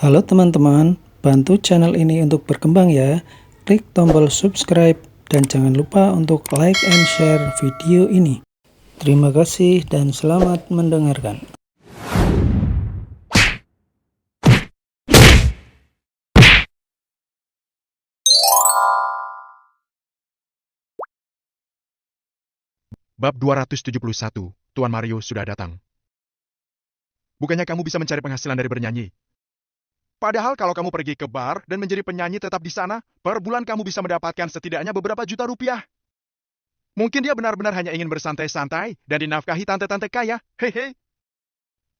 Halo teman-teman, bantu channel ini untuk berkembang ya. Klik tombol subscribe dan jangan lupa untuk like and share video ini. Terima kasih dan selamat mendengarkan. Bab 271, Tuan Mario sudah datang. Bukannya kamu bisa mencari penghasilan dari bernyanyi? Padahal kalau kamu pergi ke bar dan menjadi penyanyi tetap di sana, per bulan kamu bisa mendapatkan setidaknya beberapa juta rupiah. Mungkin dia benar-benar hanya ingin bersantai-santai dan dinafkahi tante-tante kaya. Hehe.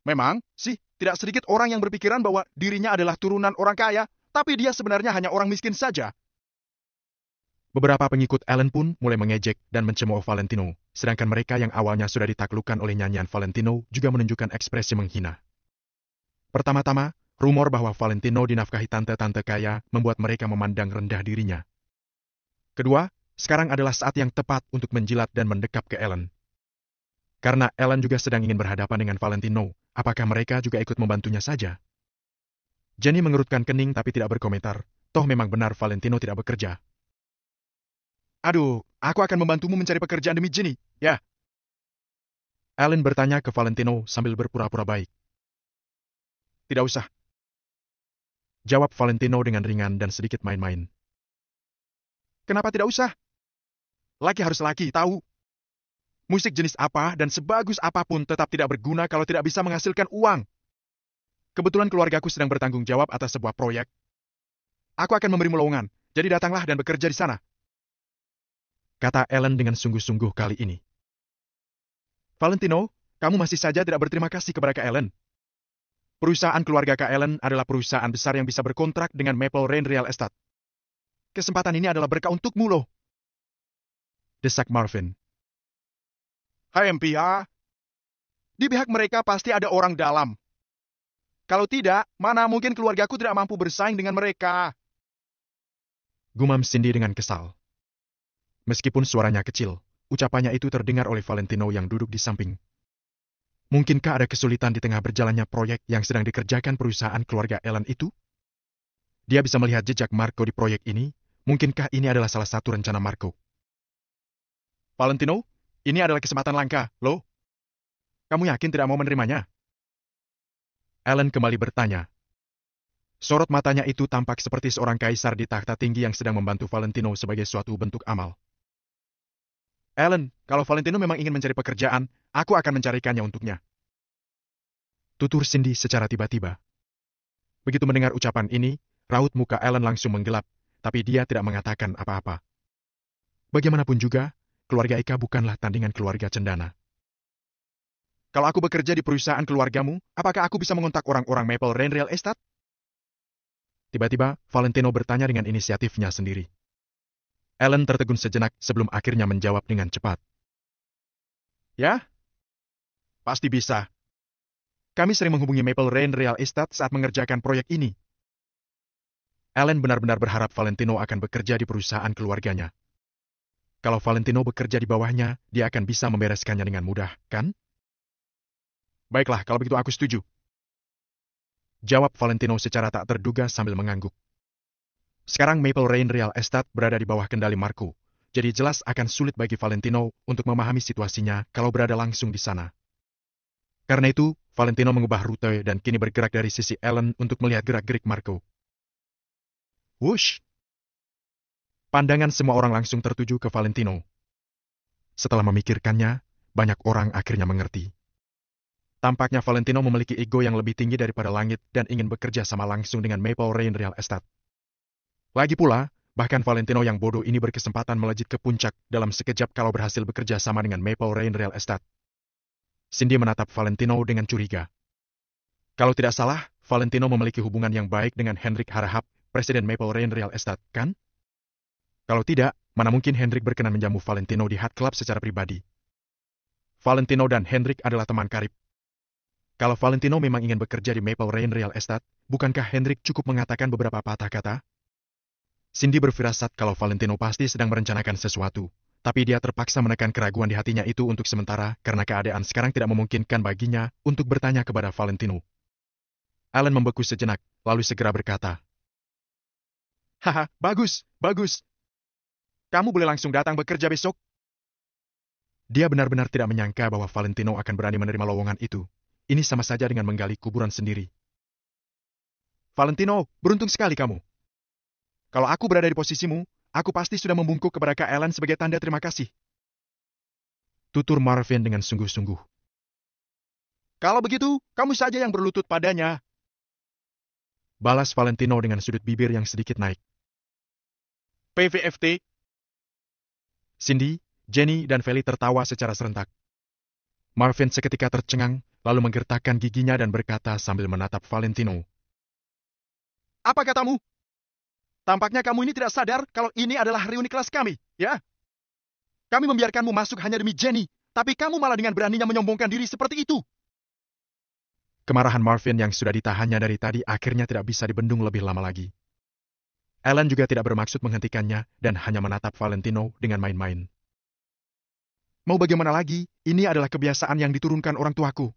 Memang sih, tidak sedikit orang yang berpikiran bahwa dirinya adalah turunan orang kaya, tapi dia sebenarnya hanya orang miskin saja. Beberapa pengikut Ellen pun mulai mengejek dan mencemooh Valentino, sedangkan mereka yang awalnya sudah ditaklukkan oleh nyanyian Valentino juga menunjukkan ekspresi menghina. Pertama-tama, rumor bahwa Valentino dinafkahi tante-tante kaya membuat mereka memandang rendah dirinya. Kedua, sekarang adalah saat yang tepat untuk menjilat dan mendekap ke Ellen. Karena Ellen juga sedang ingin berhadapan dengan Valentino, apakah mereka juga ikut membantunya saja? Jenny mengerutkan kening tapi tidak berkomentar, toh memang benar Valentino tidak bekerja. Aduh, aku akan membantumu mencari pekerjaan demi Jenny, ya? Ellen bertanya ke Valentino sambil berpura-pura baik. Tidak usah. Jawab Valentino dengan ringan dan sedikit main-main. Kenapa tidak usah? Laki harus laki, tahu? Musik jenis apa dan sebagus apapun tetap tidak berguna kalau tidak bisa menghasilkan uang. Kebetulan keluargaku sedang bertanggung jawab atas sebuah proyek. Aku akan memberimu lowongan, jadi datanglah dan bekerja di sana. Kata Ellen dengan sungguh-sungguh kali ini. Valentino, kamu masih saja tidak berterima kasih kepada Kak Ellen. Perusahaan keluarga Kak Ellen adalah perusahaan besar yang bisa berkontrak dengan Maple Rain Real Estate. Kesempatan ini adalah berkah untukmu loh. Desak Marvin. Hai MPA. Di pihak mereka pasti ada orang dalam. Kalau tidak, mana mungkin keluargaku tidak mampu bersaing dengan mereka. Gumam Cindy dengan kesal. Meskipun suaranya kecil, ucapannya itu terdengar oleh Valentino yang duduk di samping. Mungkinkah ada kesulitan di tengah berjalannya proyek yang sedang dikerjakan perusahaan keluarga Ellen itu? Dia bisa melihat jejak Marco di proyek ini. Mungkinkah ini adalah salah satu rencana Marco? Valentino, ini adalah kesempatan langka, loh. Kamu yakin tidak mau menerimanya? Ellen kembali bertanya. Sorot matanya itu tampak seperti seorang kaisar di takhta tinggi yang sedang membantu Valentino sebagai suatu bentuk amal. Ellen, kalau Valentino memang ingin mencari pekerjaan, aku akan mencarikannya untuknya. Tutur Cindy secara tiba-tiba. Begitu mendengar ucapan ini, raut muka Ellen langsung menggelap, tapi dia tidak mengatakan apa-apa. Bagaimanapun juga, keluarga Ika bukanlah tandingan keluarga cendana. Kalau aku bekerja di perusahaan keluargamu, apakah aku bisa mengontak orang-orang Maple Rain Real Estate? Tiba-tiba, Valentino bertanya dengan inisiatifnya sendiri. Ellen tertegun sejenak sebelum akhirnya menjawab dengan cepat. Ya? Pasti bisa. Kami sering menghubungi Maple Rain Real Estate saat mengerjakan proyek ini. Ellen benar-benar berharap Valentino akan bekerja di perusahaan keluarganya. Kalau Valentino bekerja di bawahnya, dia akan bisa membereskannya dengan mudah, kan? Baiklah, kalau begitu aku setuju. Jawab Valentino secara tak terduga sambil mengangguk. Sekarang Maple Rain Real Estate berada di bawah kendali Marco, jadi jelas akan sulit bagi Valentino untuk memahami situasinya kalau berada langsung di sana. Karena itu, Valentino mengubah rute dan kini bergerak dari sisi Ellen untuk melihat gerak-gerik Marco. Wush! Pandangan semua orang langsung tertuju ke Valentino. Setelah memikirkannya, banyak orang akhirnya mengerti. Tampaknya Valentino memiliki ego yang lebih tinggi daripada langit dan ingin bekerja sama langsung dengan Maple Rain Real Estate. Lagi pula, bahkan Valentino yang bodoh ini berkesempatan melejit ke puncak dalam sekejap kalau berhasil bekerja sama dengan Maple Rain Real Estate. Cindy menatap Valentino dengan curiga. Kalau tidak salah, Valentino memiliki hubungan yang baik dengan Hendrik Harahap, Presiden Maple Rain Real Estate, kan? Kalau tidak, mana mungkin Hendrik berkenan menjamu Valentino di Hat Club secara pribadi. Valentino dan Hendrik adalah teman karib. Kalau Valentino memang ingin bekerja di Maple Rain Real Estate, bukankah Hendrik cukup mengatakan beberapa patah kata? Cindy berfirasat kalau Valentino pasti sedang merencanakan sesuatu, tapi dia terpaksa menekan keraguan di hatinya itu untuk sementara karena keadaan sekarang tidak memungkinkan baginya untuk bertanya kepada Valentino. Ellen membeku sejenak, lalu segera berkata, "Haha, bagus, bagus. Kamu boleh langsung datang bekerja besok." Dia benar-benar tidak menyangka bahwa Valentino akan berani menerima lowongan itu. Ini sama saja dengan menggali kuburan sendiri. "Valentino, beruntung sekali kamu. Kalau aku berada di posisimu, aku pasti sudah membungkuk kepada Kak Ellen sebagai tanda terima kasih," tutur Marvin dengan sungguh-sungguh. "Kalau begitu, kamu saja yang berlutut padanya," balas Valentino dengan sudut bibir yang sedikit naik. "PVFT." Cindy, Jenny, dan Feli tertawa secara serentak. Marvin seketika tercengang, lalu menggertakkan giginya dan berkata sambil menatap Valentino, "Apa katamu? Tampaknya kamu ini tidak sadar kalau ini adalah reuni kelas kami, ya? Kami membiarkanmu masuk hanya demi Jenny, tapi kamu malah dengan beraninya menyombongkan diri seperti itu." Kemarahan Marvin yang sudah ditahannya dari tadi akhirnya tidak bisa dibendung lebih lama lagi. Ellen juga tidak bermaksud menghentikannya dan hanya menatap Valentino dengan main-main. "Mau bagaimana lagi, ini adalah kebiasaan yang diturunkan orang tuaku,"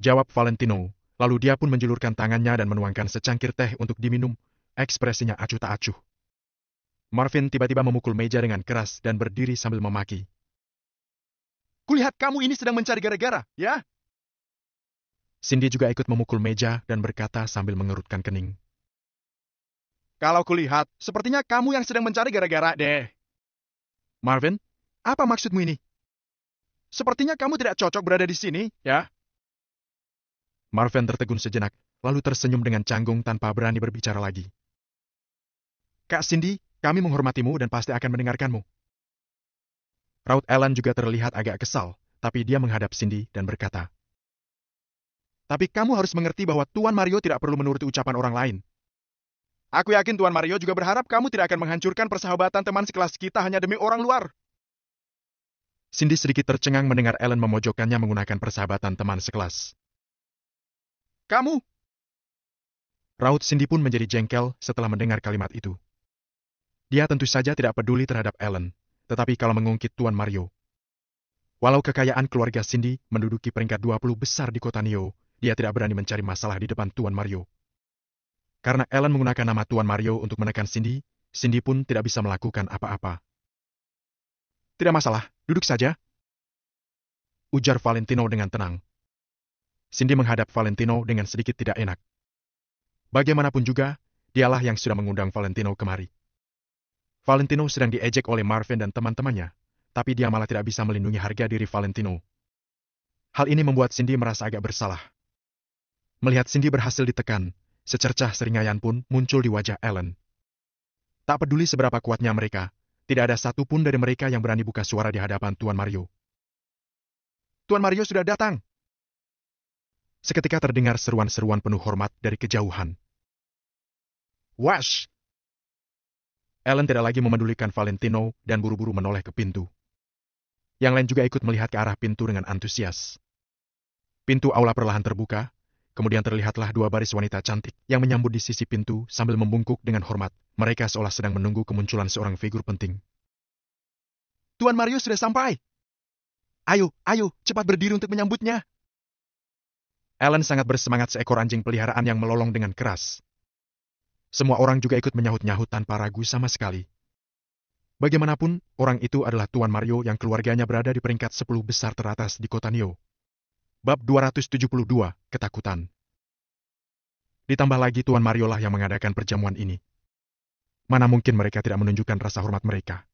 jawab Valentino, lalu dia pun menjulurkan tangannya dan menuangkan secangkir teh untuk diminum, ekspresinya acuh tak acuh. Marvin tiba-tiba memukul meja dengan keras dan berdiri sambil memaki. "Kulihat kamu ini sedang mencari gara-gara, ya?" Cindy juga ikut memukul meja dan berkata sambil mengerutkan kening. "Kalau kulihat, sepertinya kamu yang sedang mencari gara-gara deh." "Marvin, apa maksudmu ini? Sepertinya kamu tidak cocok berada di sini, ya?" Marvin tertegun sejenak, lalu tersenyum dengan canggung tanpa berani berbicara lagi. "Kak Cindy, kami menghormatimu dan pasti akan mendengarkanmu." Raut Ellen juga terlihat agak kesal, tapi dia menghadap Cindy dan berkata, "Tapi kamu harus mengerti bahwa Tuan Mario tidak perlu menuruti ucapan orang lain. Aku yakin Tuan Mario juga berharap kamu tidak akan menghancurkan persahabatan teman sekelas kita hanya demi orang luar." Cindy sedikit tercengang mendengar Ellen memojokkannya menggunakan persahabatan teman sekelas. "Kamu?" Raut Cindy pun menjadi jengkel setelah mendengar kalimat itu. Dia tentu saja tidak peduli terhadap Ellen, tetapi kalau mengungkit Tuan Mario. Walau kekayaan keluarga Cindy menduduki peringkat 20 besar di kota Neo, dia tidak berani mencari masalah di depan Tuan Mario. Karena Ellen menggunakan nama Tuan Mario untuk menekan Cindy, Cindy pun tidak bisa melakukan apa-apa. "Tidak masalah, duduk saja," ujar Valentino dengan tenang. Cindy menghadap Valentino dengan sedikit tidak enak. Bagaimanapun juga, dialah yang sudah mengundang Valentino kemari. Valentino sedang diejek oleh Marvin dan teman-temannya, tapi dia malah tidak bisa melindungi harga diri Valentino. Hal ini membuat Cindy merasa agak bersalah. Melihat Cindy berhasil ditekan, secercah seringayan pun muncul di wajah Ellen. Tak peduli seberapa kuatnya mereka, tidak ada satupun dari mereka yang berani buka suara di hadapan Tuan Mario. "Tuan Mario sudah datang!" Seketika terdengar seruan-seruan penuh hormat dari kejauhan. "Wash!" Ellen tidak lagi memedulikan Valentino dan buru-buru menoleh ke pintu. Yang lain juga ikut melihat ke arah pintu dengan antusias. Pintu aula perlahan terbuka, kemudian terlihatlah dua baris wanita cantik yang menyambut di sisi pintu sambil membungkuk dengan hormat. Mereka seolah sedang menunggu kemunculan seorang figur penting. "Tuan Mario sudah sampai! Ayo, ayo, cepat berdiri untuk menyambutnya!" Ellen sangat bersemangat seekor anjing peliharaan yang melolong dengan keras. Semua orang juga ikut menyahut-nyahut tanpa ragu sama sekali. Bagaimanapun, orang itu adalah Tuan Mario yang keluarganya berada di peringkat 10 besar teratas di kota Neo. Bab 272, Ketakutan. Ditambah lagi Tuan Mario lah yang mengadakan perjamuan ini. Mana mungkin mereka tidak menunjukkan rasa hormat mereka.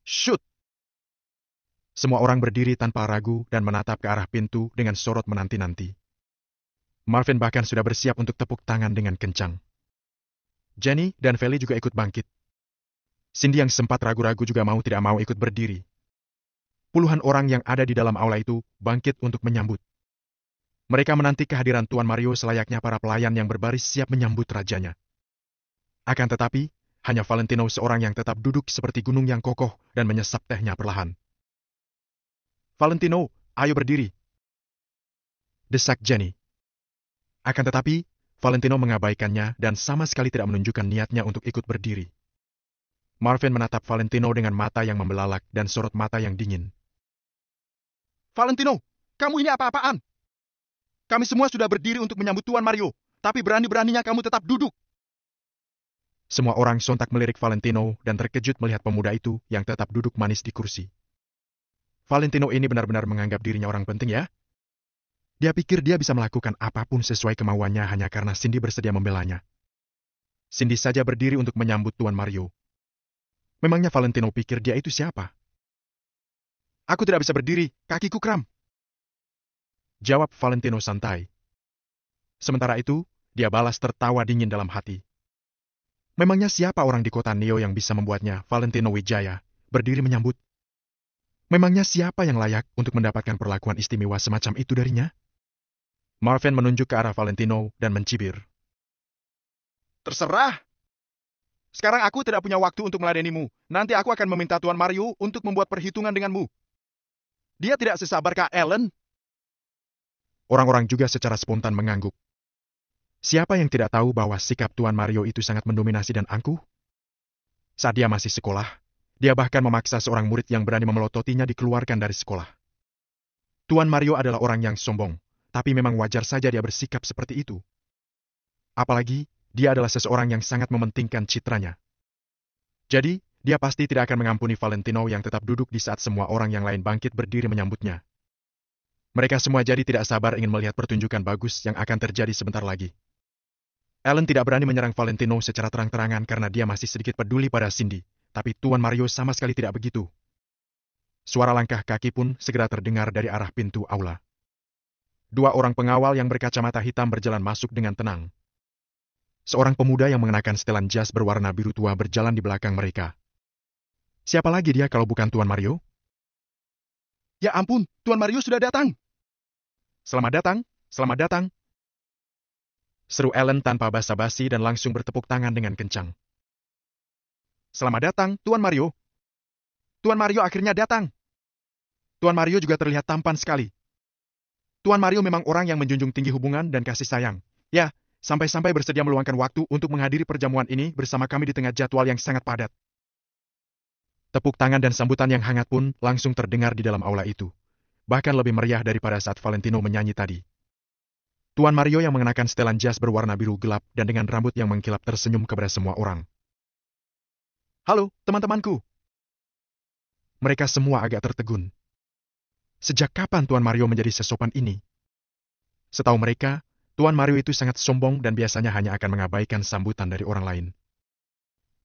"Shoot!" Semua orang berdiri tanpa ragu dan menatap ke arah pintu dengan sorot menanti-nanti. Marvin bahkan sudah bersiap untuk tepuk tangan dengan kencang. Jenny dan Feli juga ikut bangkit. Cindy yang sempat ragu-ragu juga mau tidak mau ikut berdiri. Puluhan orang yang ada di dalam aula itu bangkit untuk menyambut. Mereka menanti kehadiran Tuan Mario selayaknya para pelayan yang berbaris siap menyambut rajanya. Akan tetapi, hanya Valentino seorang yang tetap duduk seperti gunung yang kokoh dan menyesap tehnya perlahan. "Valentino, ayo berdiri," desak Jenny. Akan tetapi, Valentino mengabaikannya dan sama sekali tidak menunjukkan niatnya untuk ikut berdiri. Marvin menatap Valentino dengan mata yang membelalak dan sorot mata yang dingin. "Valentino, kamu ini apa-apaan? Kami semua sudah berdiri untuk menyambut Tuan Mario, tapi berani-beraninya kamu tetap duduk. Semua orang sontak melirik Valentino dan terkejut melihat pemuda itu yang tetap duduk manis di kursi. Valentino ini benar-benar menganggap dirinya orang penting ya? Dia pikir dia bisa melakukan apapun sesuai kemauannya hanya karena Cindy bersedia membelanya. Cindy saja berdiri untuk menyambut Tuan Mario. Memangnya Valentino pikir dia itu siapa? Aku tidak bisa berdiri, kakiku kram. Jawab Valentino santai. Sementara itu, dia balas tertawa dingin dalam hati. Memangnya siapa orang di kota Neo yang bisa membuatnya, Valentino Wijaya, berdiri menyambut? Memangnya siapa yang layak untuk mendapatkan perlakuan istimewa semacam itu darinya? Marvin menunjuk ke arah Valentino dan mencibir. Terserah. Sekarang aku tidak punya waktu untuk meladenimu. Nanti aku akan meminta Tuan Mario untuk membuat perhitungan denganmu. Dia tidak sesabar Kak Ellen. Orang-orang juga secara spontan mengangguk. Siapa yang tidak tahu bahwa sikap Tuan Mario itu sangat mendominasi dan angkuh? Saat dia masih sekolah, dia bahkan memaksa seorang murid yang berani memelototinya dikeluarkan dari sekolah. Tuan Mario adalah orang yang sombong, tapi memang wajar saja dia bersikap seperti itu. Apalagi, dia adalah seseorang yang sangat mementingkan citranya. Jadi, dia pasti tidak akan mengampuni Valentino yang tetap duduk di saat semua orang yang lain bangkit berdiri menyambutnya. Mereka semua jadi tidak sabar ingin melihat pertunjukan bagus yang akan terjadi sebentar lagi. Ellen tidak berani menyerang Valentino secara terang-terangan karena dia masih sedikit peduli pada Cindy, tapi Tuan Mario sama sekali tidak begitu. Suara langkah kaki pun segera terdengar dari arah pintu aula. Dua orang pengawal yang berkacamata hitam berjalan masuk dengan tenang. Seorang pemuda yang mengenakan setelan jas berwarna biru tua berjalan di belakang mereka. Siapa lagi dia kalau bukan Tuan Mario? Ya ampun, Tuan Mario sudah datang. Selamat datang, selamat datang. Seru Ellen tanpa basa-basi dan langsung bertepuk tangan dengan kencang. Selamat datang, Tuan Mario. Tuan Mario akhirnya datang. Tuan Mario juga terlihat tampan sekali. Tuan Mario memang orang yang menjunjung tinggi hubungan dan kasih sayang. Ya, sampai-sampai bersedia meluangkan waktu untuk menghadiri perjamuan ini bersama kami di tengah jadwal yang sangat padat. Tepuk tangan dan sambutan yang hangat pun langsung terdengar di dalam aula itu. Bahkan lebih meriah daripada saat Valentino menyanyi tadi. Tuan Mario yang mengenakan setelan jas berwarna biru gelap dan dengan rambut yang mengkilap tersenyum kepada semua orang. Halo, teman-temanku. Mereka semua agak tertegun. Sejak kapan Tuan Mario menjadi sesopan ini? Setahu mereka, Tuan Mario itu sangat sombong dan biasanya hanya akan mengabaikan sambutan dari orang lain.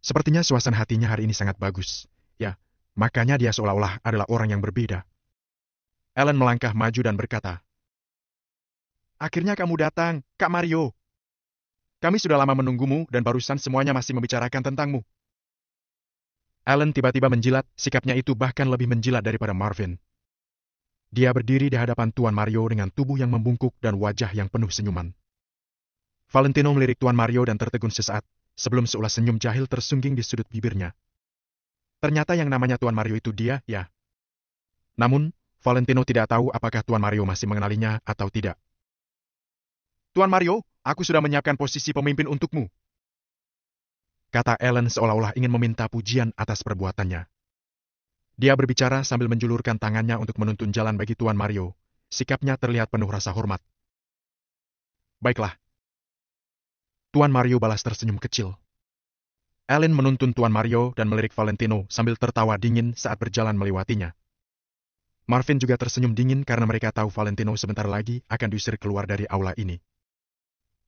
Sepertinya suasana hatinya hari ini sangat bagus. Ya, makanya dia seolah-olah adalah orang yang berbeda. Ellen melangkah maju dan berkata, Akhirnya kamu datang, Kak Mario. Kami sudah lama menunggumu dan barusan semuanya masih membicarakan tentangmu. Ellen tiba-tiba menjilat, sikapnya itu bahkan lebih menjilat daripada Marvin. Dia berdiri di hadapan Tuan Mario dengan tubuh yang membungkuk dan wajah yang penuh senyuman. Valentino melirik Tuan Mario dan tertegun sesaat, sebelum seulas senyum jahil tersungging di sudut bibirnya. Ternyata yang namanya Tuan Mario itu dia, ya. Namun, Valentino tidak tahu apakah Tuan Mario masih mengenalinya atau tidak. Tuan Mario, aku sudah menyiapkan posisi pemimpin untukmu. Kata Ellen seolah-olah ingin meminta pujian atas perbuatannya. Dia berbicara sambil menjulurkan tangannya untuk menuntun jalan bagi Tuan Mario. Sikapnya terlihat penuh rasa hormat. Baiklah. Tuan Mario balas tersenyum kecil. Ellen menuntun Tuan Mario dan melirik Valentino sambil tertawa dingin saat berjalan melewatinya. Marvin juga tersenyum dingin karena mereka tahu Valentino sebentar lagi akan diusir keluar dari aula ini.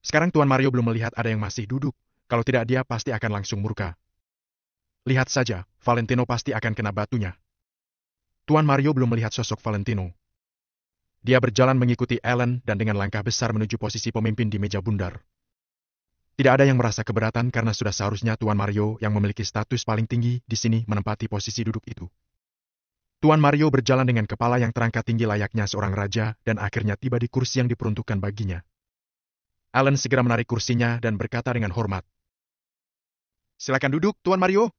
Sekarang Tuan Mario belum melihat ada yang masih duduk, kalau tidak dia pasti akan langsung murka. Lihat saja, Valentino pasti akan kena batunya. Tuan Mario belum melihat sosok Valentino. Dia berjalan mengikuti Ellen dan dengan langkah besar menuju posisi pemimpin di meja bundar. Tidak ada yang merasa keberatan karena sudah seharusnya Tuan Mario yang memiliki status paling tinggi di sini menempati posisi duduk itu. Tuan Mario berjalan dengan kepala yang terangkat tinggi layaknya seorang raja dan akhirnya tiba di kursi yang diperuntukkan baginya. Ellen segera menarik kursinya dan berkata dengan hormat. Silakan duduk, Tuan Mario.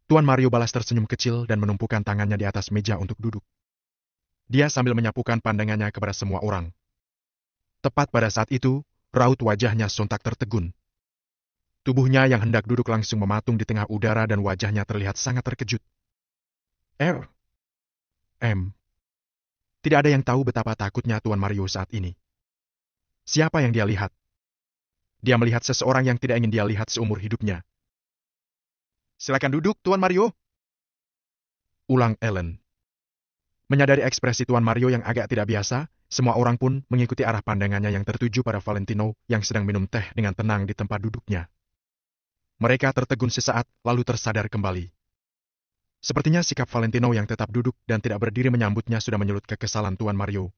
Tuan Mario balas tersenyum kecil dan menumpukan tangannya di atas meja untuk duduk. Dia sambil menyapukan pandangannya kepada semua orang. Tepat pada saat itu, raut wajahnya sontak tertegun. Tubuhnya yang hendak duduk langsung mematung di tengah udara dan wajahnya terlihat sangat terkejut. M. Tidak ada yang tahu betapa takutnya Tuan Mario saat ini. Siapa yang dia lihat? Dia melihat seseorang yang tidak ingin dia lihat seumur hidupnya. Silakan duduk, Tuan Mario. Ulang Ellen. Menyadari ekspresi Tuan Mario yang agak tidak biasa, semua orang pun mengikuti arah pandangannya yang tertuju pada Valentino yang sedang minum teh dengan tenang di tempat duduknya. Mereka tertegun sesaat, lalu tersadar kembali. Sepertinya sikap Valentino yang tetap duduk dan tidak berdiri menyambutnya sudah menyulut kekesalan Tuan Mario.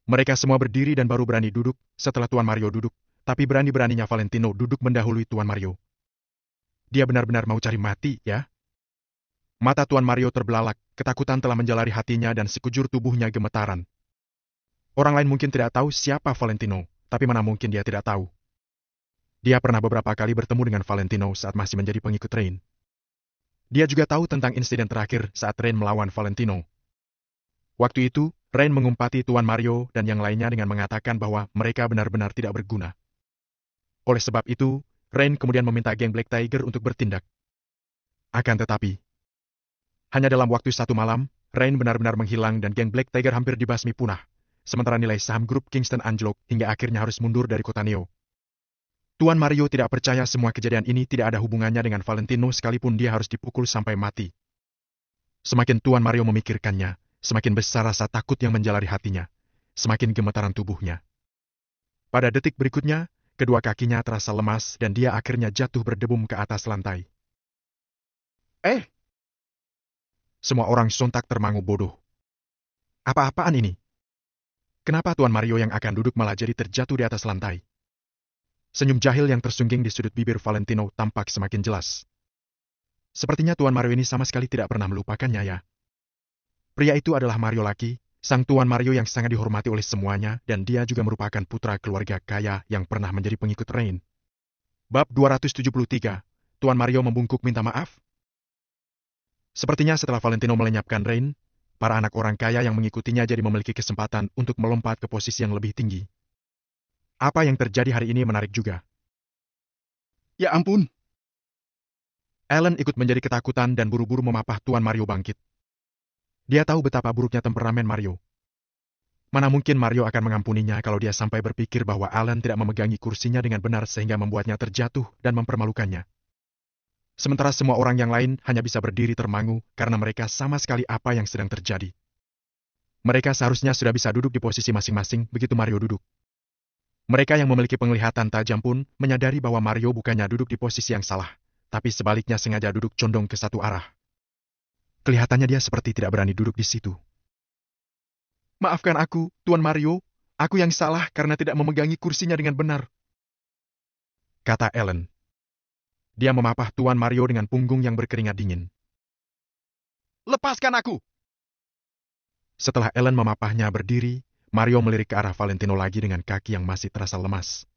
Mereka semua berdiri dan baru berani duduk setelah Tuan Mario duduk, tapi berani-beraninya Valentino duduk mendahului Tuan Mario. Dia benar-benar mau cari mati, ya? Mata Tuan Mario terbelalak, ketakutan telah menjalari hatinya dan sekujur tubuhnya gemetaran. Orang lain mungkin tidak tahu siapa Valentino, tapi mana mungkin dia tidak tahu. Dia pernah beberapa kali bertemu dengan Valentino saat masih menjadi pengikut Rain. Dia juga tahu tentang insiden terakhir saat Rain melawan Valentino. Waktu itu, Rain mengumpati Tuan Mario dan yang lainnya dengan mengatakan bahwa mereka benar-benar tidak berguna. Oleh sebab itu, Rain kemudian meminta geng Black Tiger untuk bertindak. Akan tetapi, hanya dalam waktu 1 malam, Rain benar-benar menghilang dan geng Black Tiger hampir dibasmi punah, sementara nilai saham grup Kingston anjlok hingga akhirnya harus mundur dari kota Neo. Tuan Mario tidak percaya semua kejadian ini tidak ada hubungannya dengan Valentino sekalipun dia harus dipukul sampai mati. Semakin Tuan Mario memikirkannya, semakin besar rasa takut yang menjalari hatinya, semakin gemetaran tubuhnya. Pada detik berikutnya, kedua kakinya terasa lemas dan dia akhirnya jatuh berdebum ke atas lantai. Semua orang sontak termangu bodoh. Apa-apaan ini? Kenapa Tuan Mario yang akan duduk malah jadi terjatuh di atas lantai? Senyum jahil yang tersungging di sudut bibir Valentino tampak semakin jelas. Sepertinya Tuan Mario ini sama sekali tidak pernah melupakannya, ya. Pria itu adalah Mario Lucky, sang Tuan Mario yang sangat dihormati oleh semuanya, dan dia juga merupakan putra keluarga kaya yang pernah menjadi pengikut Rain. Bab 273, Tuan Mario membungkuk minta maaf. Sepertinya setelah Valentino melenyapkan Rain, para anak orang kaya yang mengikutinya jadi memiliki kesempatan untuk melompat ke posisi yang lebih tinggi. Apa yang terjadi hari ini menarik juga. Ya ampun! Ellen ikut menjadi ketakutan dan buru-buru memapah Tuan Mario bangkit. Dia tahu betapa buruknya temperamen Mario. Mana mungkin Mario akan mengampuninya kalau dia sampai berpikir bahwa Ellen tidak memegangi kursinya dengan benar sehingga membuatnya terjatuh dan mempermalukannya. Sementara semua orang yang lain hanya bisa berdiri termangu karena mereka sama sekali apa yang sedang terjadi. Mereka seharusnya sudah bisa duduk di posisi masing-masing begitu Mario duduk. Mereka yang memiliki penglihatan tajam pun menyadari bahwa Mario bukannya duduk di posisi yang salah, tapi sebaliknya sengaja duduk condong ke satu arah. Kelihatannya dia seperti tidak berani duduk di situ. Maafkan aku, Tuan Mario, aku yang salah karena tidak memegangi kursinya dengan benar, kata Ellen. Dia memapah Tuan Mario dengan punggung yang berkeringat dingin. Lepaskan aku! Setelah Ellen memapahnya berdiri, Mario melirik ke arah Valentino lagi dengan kaki yang masih terasa lemas.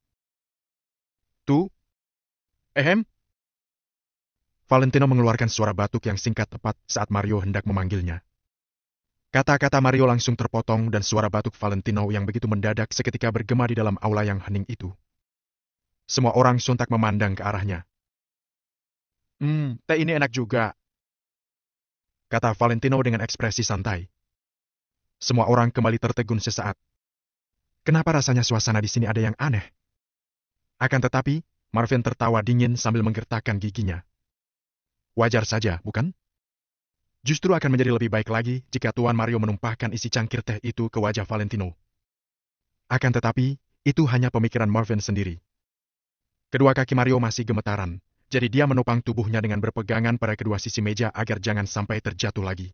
Valentino mengeluarkan suara batuk yang singkat tepat saat Mario hendak memanggilnya. Kata-kata Mario langsung terpotong dan suara batuk Valentino yang begitu mendadak seketika bergema di dalam aula yang hening itu. Semua orang sontak memandang ke arahnya. Teh ini enak juga, kata Valentino dengan ekspresi santai. Semua orang kembali tertegun sesaat. Kenapa rasanya suasana di sini ada yang aneh? Akan tetapi, Marvin tertawa dingin sambil menggertakkan giginya. Wajar saja, bukan? Justru akan menjadi lebih baik lagi jika Tuan Mario menumpahkan isi cangkir teh itu ke wajah Valentino. Akan tetapi, itu hanya pemikiran Marvin sendiri. Kedua kaki Mario masih gemetaran, jadi dia menopang tubuhnya dengan berpegangan pada kedua sisi meja agar jangan sampai terjatuh lagi.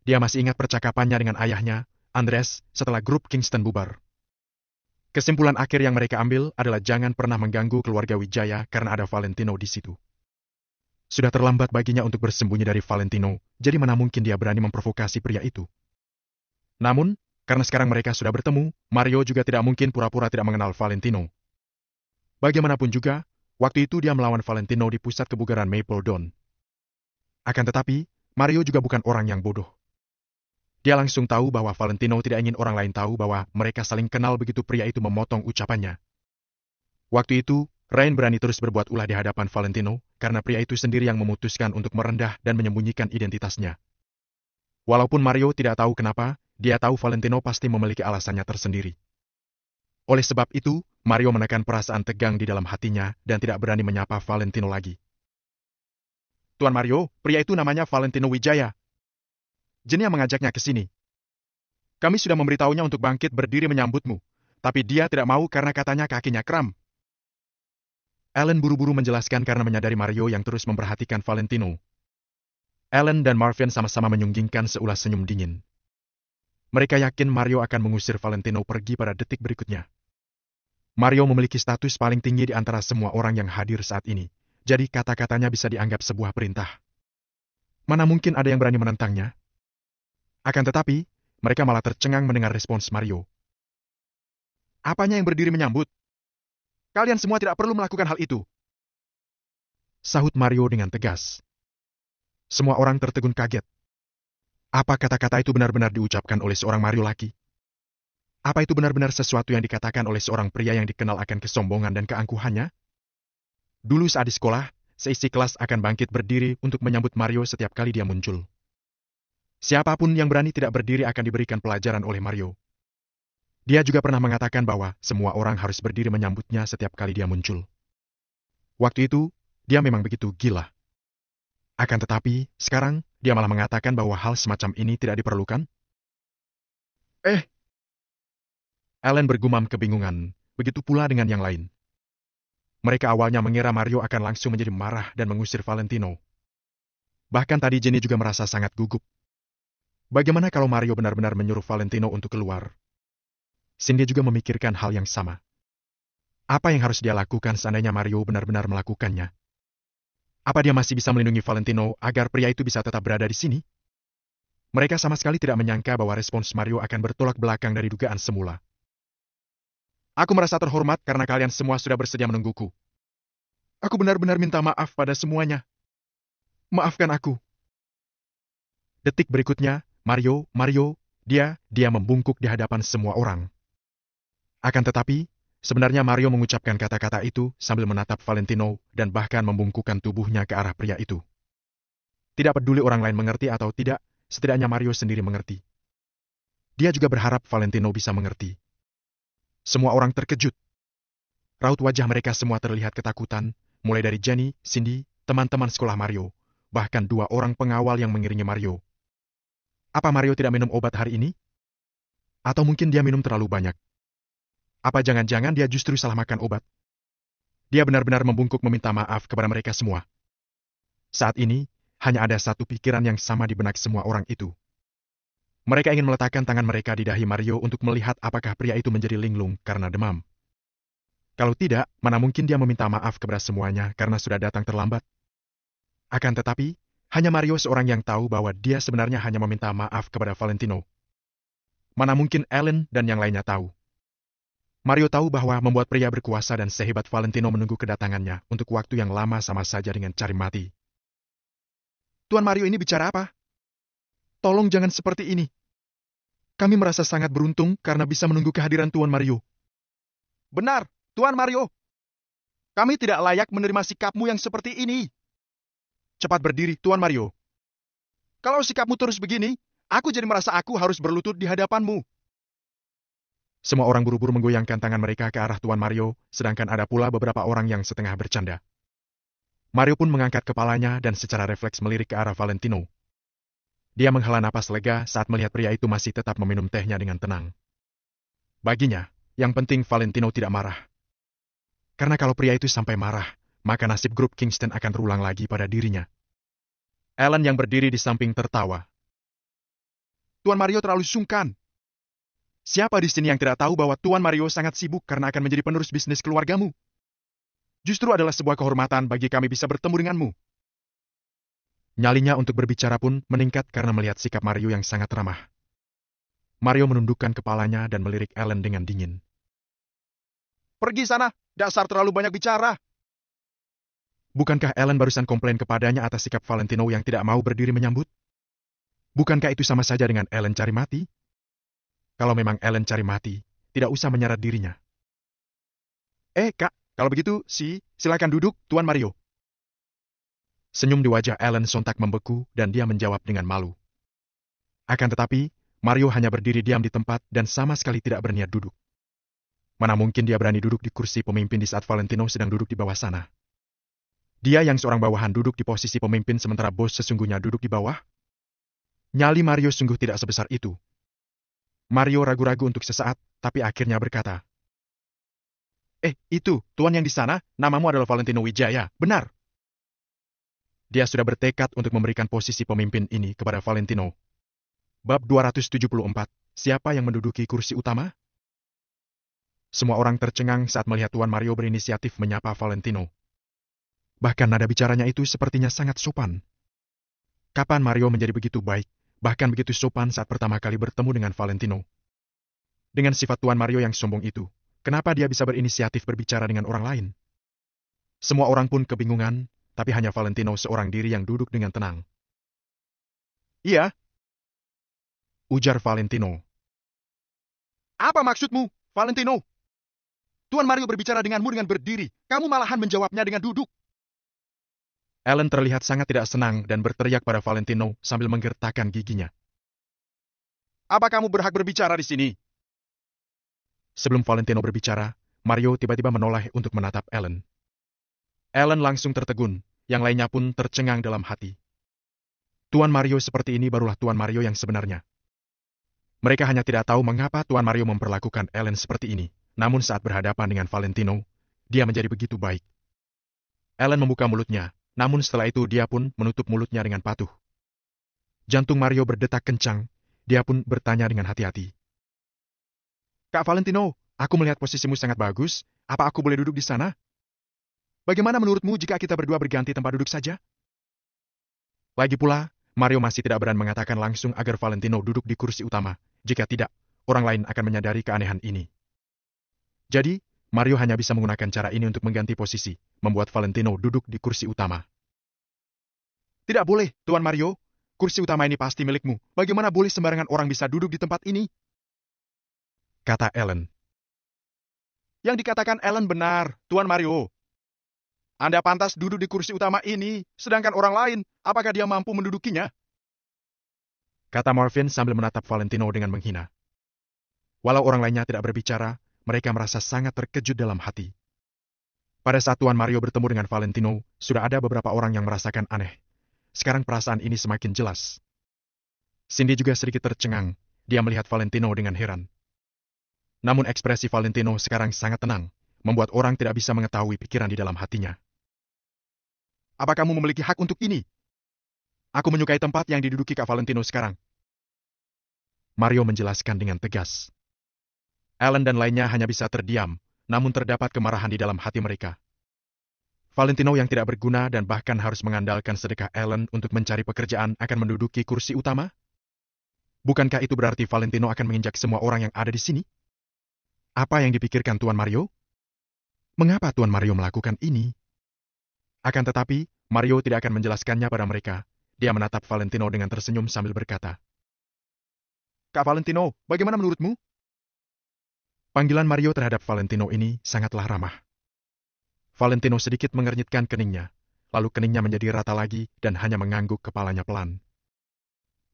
Dia masih ingat percakapannya dengan ayahnya, Andres, setelah grup Kingston bubar. Kesimpulan akhir yang mereka ambil adalah jangan pernah mengganggu keluarga Wijaya karena ada Valentino di situ. Sudah terlambat baginya untuk bersembunyi dari Valentino, jadi mana mungkin dia berani memprovokasi pria itu. Namun, karena sekarang mereka sudah bertemu, Mario juga tidak mungkin pura-pura tidak mengenal Valentino. Bagaimanapun juga, waktu itu dia melawan Valentino di pusat kebugaran Maple Dawn. Akan tetapi, Mario juga bukan orang yang bodoh. Dia langsung tahu bahwa Valentino tidak ingin orang lain tahu bahwa mereka saling kenal begitu pria itu memotong ucapannya. Waktu itu, Rain berani terus berbuat ulah di hadapan Valentino, karena pria itu sendiri yang memutuskan untuk merendah dan menyembunyikan identitasnya. Walaupun Mario tidak tahu kenapa, dia tahu Valentino pasti memiliki alasannya tersendiri. Oleh sebab itu, Mario menekan perasaan tegang di dalam hatinya dan tidak berani menyapa Valentino lagi. Tuan Mario, pria itu namanya Valentino Wijaya. Jenny yang mengajaknya ke sini. Kami sudah memberitahunya untuk bangkit berdiri menyambutmu, tapi dia tidak mau karena katanya kakinya kram. Ellen buru-buru menjelaskan karena menyadari Mario yang terus memperhatikan Valentino. Ellen dan Marvin sama-sama menyunggingkan seulas senyum dingin. Mereka yakin Mario akan mengusir Valentino pergi pada detik berikutnya. Mario memiliki status paling tinggi di antara semua orang yang hadir saat ini, jadi kata-katanya bisa dianggap sebuah perintah. Mana mungkin ada yang berani menentangnya? Akan tetapi, mereka malah tercengang mendengar respons Mario. Apanya yang berdiri menyambut? Kalian semua tidak perlu melakukan hal itu. Sahut Mario dengan tegas. Semua orang tertegun kaget. Apa kata-kata itu benar-benar diucapkan oleh seorang Mario laki? Apa itu benar-benar sesuatu yang dikatakan oleh seorang pria yang dikenal akan kesombongan dan keangkuhannya? Dulu saat di sekolah, seisi kelas akan bangkit berdiri untuk menyambut Mario setiap kali dia muncul. Siapapun yang berani tidak berdiri akan diberikan pelajaran oleh Mario. Dia juga pernah mengatakan bahwa semua orang harus berdiri menyambutnya setiap kali dia muncul. Waktu itu, dia memang begitu gila. Akan tetapi, sekarang, dia malah mengatakan bahwa hal semacam ini tidak diperlukan. Ellen bergumam kebingungan, begitu pula dengan yang lain. Mereka awalnya mengira Mario akan langsung menjadi marah dan mengusir Valentino. Bahkan tadi Jenny juga merasa sangat gugup. Bagaimana kalau Mario benar-benar menyuruh Valentino untuk keluar? Cindy juga memikirkan hal yang sama. Apa yang harus dia lakukan seandainya Mario benar-benar melakukannya? Apa dia masih bisa melindungi Valentino agar pria itu bisa tetap berada di sini? Mereka sama sekali tidak menyangka bahwa respons Mario akan bertolak belakang dari dugaan semula. Aku merasa terhormat karena kalian semua sudah bersedia menungguku. Aku benar-benar minta maaf pada semuanya. Maafkan aku. Detik berikutnya, Mario, dia membungkuk di hadapan semua orang. Akan tetapi, sebenarnya Mario mengucapkan kata-kata itu sambil menatap Valentino dan bahkan membungkukkan tubuhnya ke arah pria itu. Tidak peduli orang lain mengerti atau tidak, setidaknya Mario sendiri mengerti. Dia juga berharap Valentino bisa mengerti. Semua orang terkejut. Raut wajah mereka semua terlihat ketakutan, mulai dari Jenny, Cindy, teman-teman sekolah Mario, bahkan 2 orang pengawal yang mengiringi Mario. Apa Mario tidak minum obat hari ini? Atau mungkin dia minum terlalu banyak? Apa jangan-jangan dia justru salah makan obat? Dia benar-benar membungkuk meminta maaf kepada mereka semua. Saat ini, hanya ada satu pikiran yang sama di benak semua orang itu. Mereka ingin meletakkan tangan mereka di dahi Mario untuk melihat apakah pria itu menjadi linglung karena demam. Kalau tidak, mana mungkin dia meminta maaf kepada semuanya karena sudah datang terlambat. Akan tetapi, hanya Mario seorang yang tahu bahwa dia sebenarnya hanya meminta maaf kepada Valentino. Mana mungkin Ellen dan yang lainnya tahu. Mario tahu bahwa membuat pria berkuasa dan sehebat Valentino menunggu kedatangannya untuk waktu yang lama sama saja dengan cari mati. Tuan Mario ini bicara apa? Tolong jangan seperti ini. Kami merasa sangat beruntung karena bisa menunggu kehadiran Tuan Mario. Benar, Tuan Mario. Kami tidak layak menerima sikapmu yang seperti ini. Cepat berdiri, Tuan Mario. Kalau sikapmu terus begini, aku jadi merasa aku harus berlutut di hadapanmu. Semua orang buru-buru menggoyangkan tangan mereka ke arah Tuan Mario, sedangkan ada pula beberapa orang yang setengah bercanda. Mario pun mengangkat kepalanya dan secara refleks melirik ke arah Valentino. Dia menghela napas lega saat melihat pria itu masih tetap meminum tehnya dengan tenang. Baginya, yang penting Valentino tidak marah. Karena kalau pria itu sampai marah, maka nasib grup Kingston akan terulang lagi pada dirinya. Ellen yang berdiri di samping tertawa. Tuan Mario terlalu sungkan. Siapa di sini yang tidak tahu bahwa Tuan Mario sangat sibuk karena akan menjadi penerus bisnis keluargamu? Justru adalah sebuah kehormatan bagi kami bisa bertemu denganmu. Nyalinya untuk berbicara pun meningkat karena melihat sikap Mario yang sangat ramah. Mario menundukkan kepalanya dan melirik Ellen dengan dingin. Pergi sana, dasar terlalu banyak bicara. Bukankah Ellen barusan komplain kepadanya atas sikap Valentino yang tidak mau berdiri menyambut? Bukankah itu sama saja dengan Ellen cari mati? Kalau memang Ellen cari mati, tidak usah menyarat dirinya. Kak, kalau begitu, silakan duduk, Tuan Mario. Senyum di wajah Ellen sontak membeku dan dia menjawab dengan malu. Akan tetapi, Mario hanya berdiri diam di tempat dan sama sekali tidak berniat duduk. Mana mungkin dia berani duduk di kursi pemimpin di saat Valentino sedang duduk di bawah sana. Dia yang seorang bawahan duduk di posisi pemimpin sementara bos sesungguhnya duduk di bawah? Nyali Mario sungguh tidak sebesar itu. Mario ragu-ragu untuk sesaat, tapi akhirnya berkata, itu, tuan yang di sana, namamu adalah Valentino Wijaya, benar? Dia sudah bertekad untuk memberikan posisi pemimpin ini kepada Valentino. Bab 274, siapa yang menduduki kursi utama? Semua orang tercengang saat melihat Tuan Mario berinisiatif menyapa Valentino. Bahkan nada bicaranya itu sepertinya sangat sopan. Kapan Mario menjadi begitu baik, bahkan begitu sopan saat pertama kali bertemu dengan Valentino? Dengan sifat Tuan Mario yang sombong itu, kenapa dia bisa berinisiatif berbicara dengan orang lain? Semua orang pun kebingungan, tapi hanya Valentino seorang diri yang duduk dengan tenang. Iya, ujar Valentino. Apa maksudmu, Valentino? Tuan Mario berbicara denganmu dengan berdiri, kamu malahan menjawabnya dengan duduk. Ellen terlihat sangat tidak senang dan berteriak pada Valentino sambil menggertakkan giginya. Apa kamu berhak berbicara di sini? Sebelum Valentino berbicara, Mario tiba-tiba menoleh untuk menatap Ellen. Ellen langsung tertegun, yang lainnya pun tercengang dalam hati. Tuan Mario seperti ini barulah Tuan Mario yang sebenarnya. Mereka hanya tidak tahu mengapa Tuan Mario memperlakukan Ellen seperti ini. Namun saat berhadapan dengan Valentino, dia menjadi begitu baik. Ellen membuka mulutnya, namun setelah itu dia pun menutup mulutnya dengan patuh. Jantung Mario berdetak kencang, dia pun bertanya dengan hati-hati. Kak Valentino, aku melihat posisimu sangat bagus, apa aku boleh duduk di sana? Bagaimana menurutmu jika kita berdua berganti tempat duduk saja? Lagi pula, Mario masih tidak berani mengatakan langsung agar Valentino duduk di kursi utama. Jika tidak, orang lain akan menyadari keanehan ini. Jadi, Mario hanya bisa menggunakan cara ini untuk mengganti posisi, membuat Valentino duduk di kursi utama. Tidak boleh, Tuan Mario. Kursi utama ini pasti milikmu. Bagaimana boleh sembarangan orang bisa duduk di tempat ini? Kata Ellen. Yang dikatakan Ellen benar, Tuan Mario. Anda pantas duduk di kursi utama ini, sedangkan orang lain, apakah dia mampu mendudukinya? Kata Marvin sambil menatap Valentino dengan menghina. Walau orang lainnya tidak berbicara, mereka merasa sangat terkejut dalam hati. Pada saat Tuan Mario bertemu dengan Valentino, sudah ada beberapa orang yang merasakan aneh. Sekarang perasaan ini semakin jelas. Cindy juga sedikit tercengang, dia melihat Valentino dengan heran. Namun ekspresi Valentino sekarang sangat tenang, membuat orang tidak bisa mengetahui pikiran di dalam hatinya. Apa kamu memiliki hak untuk ini? Aku menyukai tempat yang diduduki Kak Valentino sekarang. Mario menjelaskan dengan tegas. Ellen dan lainnya hanya bisa terdiam, namun terdapat kemarahan di dalam hati mereka. Valentino yang tidak berguna dan bahkan harus mengandalkan sedekah Ellen untuk mencari pekerjaan akan menduduki kursi utama? Bukankah itu berarti Valentino akan menginjak semua orang yang ada di sini? Apa yang dipikirkan Tuan Mario? Mengapa Tuan Mario melakukan ini? Akan tetapi, Mario tidak akan menjelaskannya pada mereka. Dia menatap Valentino dengan tersenyum sambil berkata, Kak Valentino, bagaimana menurutmu? Panggilan Mario terhadap Valentino ini sangatlah ramah. Valentino sedikit mengernyitkan keningnya, lalu keningnya menjadi rata lagi dan hanya mengangguk kepalanya pelan.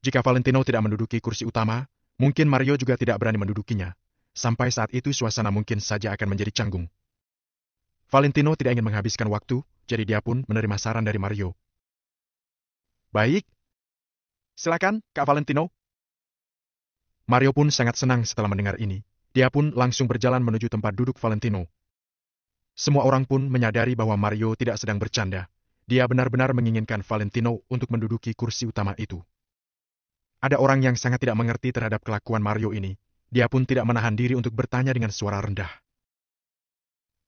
Jika Valentino tidak menduduki kursi utama, mungkin Mario juga tidak berani mendudukinya. Sampai saat itu suasana mungkin saja akan menjadi canggung. Valentino tidak ingin menghabiskan waktu, jadi dia pun menerima saran dari Mario. Baik. Silakan, Kak Valentino. Mario pun sangat senang setelah mendengar ini. Dia pun langsung berjalan menuju tempat duduk Valentino. Semua orang pun menyadari bahwa Mario tidak sedang bercanda. Dia benar-benar menginginkan Valentino untuk menduduki kursi utama itu. Ada orang yang sangat tidak mengerti terhadap kelakuan Mario ini. Dia pun tidak menahan diri untuk bertanya dengan suara rendah.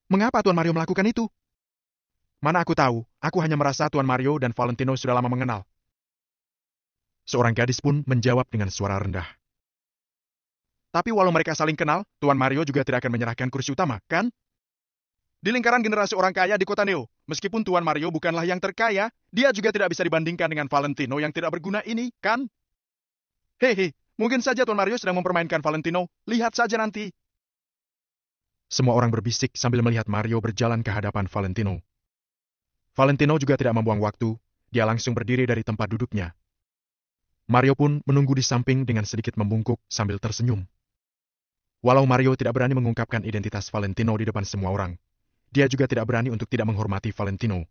Mengapa Tuan Mario melakukan itu? Mana aku tahu, aku hanya merasa Tuan Mario dan Valentino sudah lama mengenal. Seorang gadis pun menjawab dengan suara rendah. Tapi walau mereka saling kenal, Tuan Mario juga tidak akan menyerahkan kursi utama, kan? Di lingkaran generasi orang kaya di kota Neo, meskipun Tuan Mario bukanlah yang terkaya, dia juga tidak bisa dibandingkan dengan Valentino yang tidak berguna ini, kan? Hehe, mungkin saja Tuan Mario sedang mempermainkan Valentino. Lihat saja nanti. Semua orang berbisik sambil melihat Mario berjalan ke hadapan Valentino. Valentino juga tidak membuang waktu, dia langsung berdiri dari tempat duduknya. Mario pun menunggu di samping dengan sedikit membungkuk sambil tersenyum. Walau Mario tidak berani mengungkapkan identitas Valentino di depan semua orang, dia juga tidak berani untuk tidak menghormati Valentino.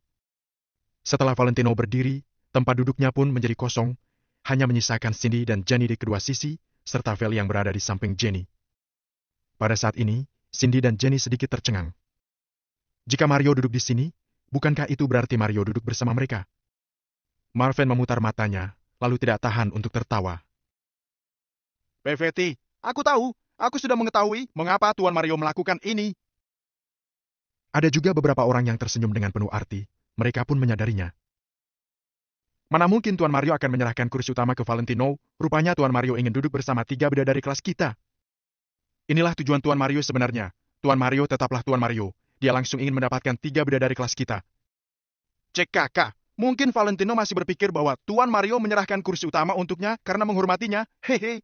Setelah Valentino berdiri, tempat duduknya pun menjadi kosong, hanya menyisakan Cindy dan Jenny di kedua sisi, serta Feli yang berada di samping Jenny. Pada saat ini, Cindy dan Jenny sedikit tercengang. Jika Mario duduk di sini, bukankah itu berarti Mario duduk bersama mereka? Marvin memutar matanya, lalu tidak tahan untuk tertawa. PVT, aku sudah mengetahui mengapa Tuan Mario melakukan ini. Ada juga beberapa orang yang tersenyum dengan penuh arti, mereka pun menyadarinya. Mana mungkin Tuan Mario akan menyerahkan kursi utama ke Valentino, rupanya Tuan Mario ingin duduk bersama 3 bidadari kelas kita. Inilah tujuan Tuan Mario sebenarnya. Tuan Mario tetaplah Tuan Mario, dia langsung ingin mendapatkan 3 bidadari kelas kita. Cek kakak, mungkin Valentino masih berpikir bahwa Tuan Mario menyerahkan kursi utama untuknya karena menghormatinya, hehe.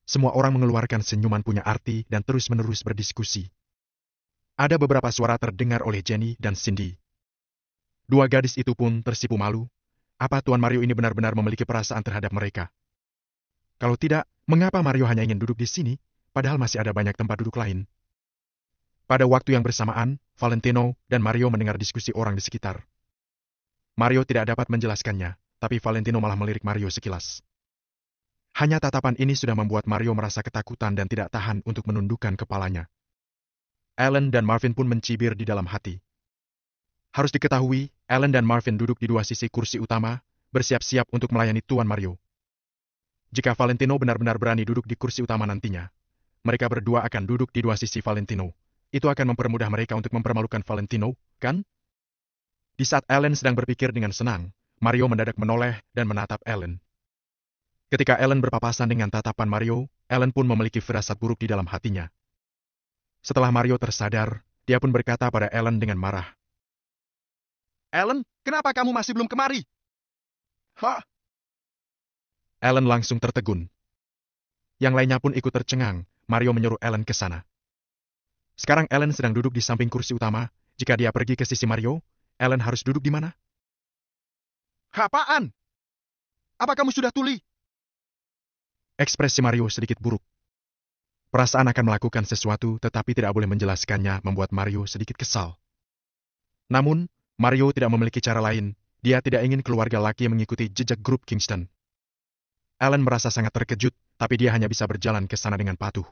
Semua orang mengeluarkan senyuman punya arti dan terus-menerus berdiskusi. Ada beberapa suara terdengar oleh Jenny dan Cindy. Dua gadis itu pun tersipu malu. Apa Tuan Mario ini benar-benar memiliki perasaan terhadap mereka? Kalau tidak, mengapa Mario hanya ingin duduk di sini, padahal masih ada banyak tempat duduk lain? Pada waktu yang bersamaan, Valentino dan Mario mendengar diskusi orang di sekitar. Mario tidak dapat menjelaskannya, tapi Valentino malah melirik Mario sekilas. Hanya tatapan ini sudah membuat Mario merasa ketakutan dan tidak tahan untuk menundukkan kepalanya. Ellen dan Marvin pun mencibir di dalam hati. Harus diketahui, Ellen dan Marvin duduk di dua sisi kursi utama, bersiap-siap untuk melayani Tuan Mario. Jika Valentino benar-benar berani duduk di kursi utama nantinya, mereka berdua akan duduk di dua sisi Valentino. Itu akan mempermudah mereka untuk mempermalukan Valentino, kan? Di saat Ellen sedang berpikir dengan senang, Mario mendadak menoleh dan menatap Ellen. Ketika Ellen berpapasan dengan tatapan Mario, Ellen pun memiliki firasat buruk di dalam hatinya. Setelah Mario tersadar, dia pun berkata pada Ellen dengan marah. Ellen, kenapa kamu masih belum kemari? Hah? Ellen langsung tertegun. Yang lainnya pun ikut tercengang, Mario menyuruh Ellen ke sana. Sekarang Ellen sedang duduk di samping kursi utama, jika dia pergi ke sisi Mario, Ellen harus duduk di mana? Apaan? Apa kamu sudah tuli? Ekspresi Mario sedikit buruk. Perasaan akan melakukan sesuatu tetapi tidak boleh menjelaskannya membuat Mario sedikit kesal. Namun, Mario tidak memiliki cara lain, dia tidak ingin keluarga laki mengikuti jejak grup Kingston. Ellen merasa sangat terkejut, tapi dia hanya bisa berjalan ke sana dengan patuh.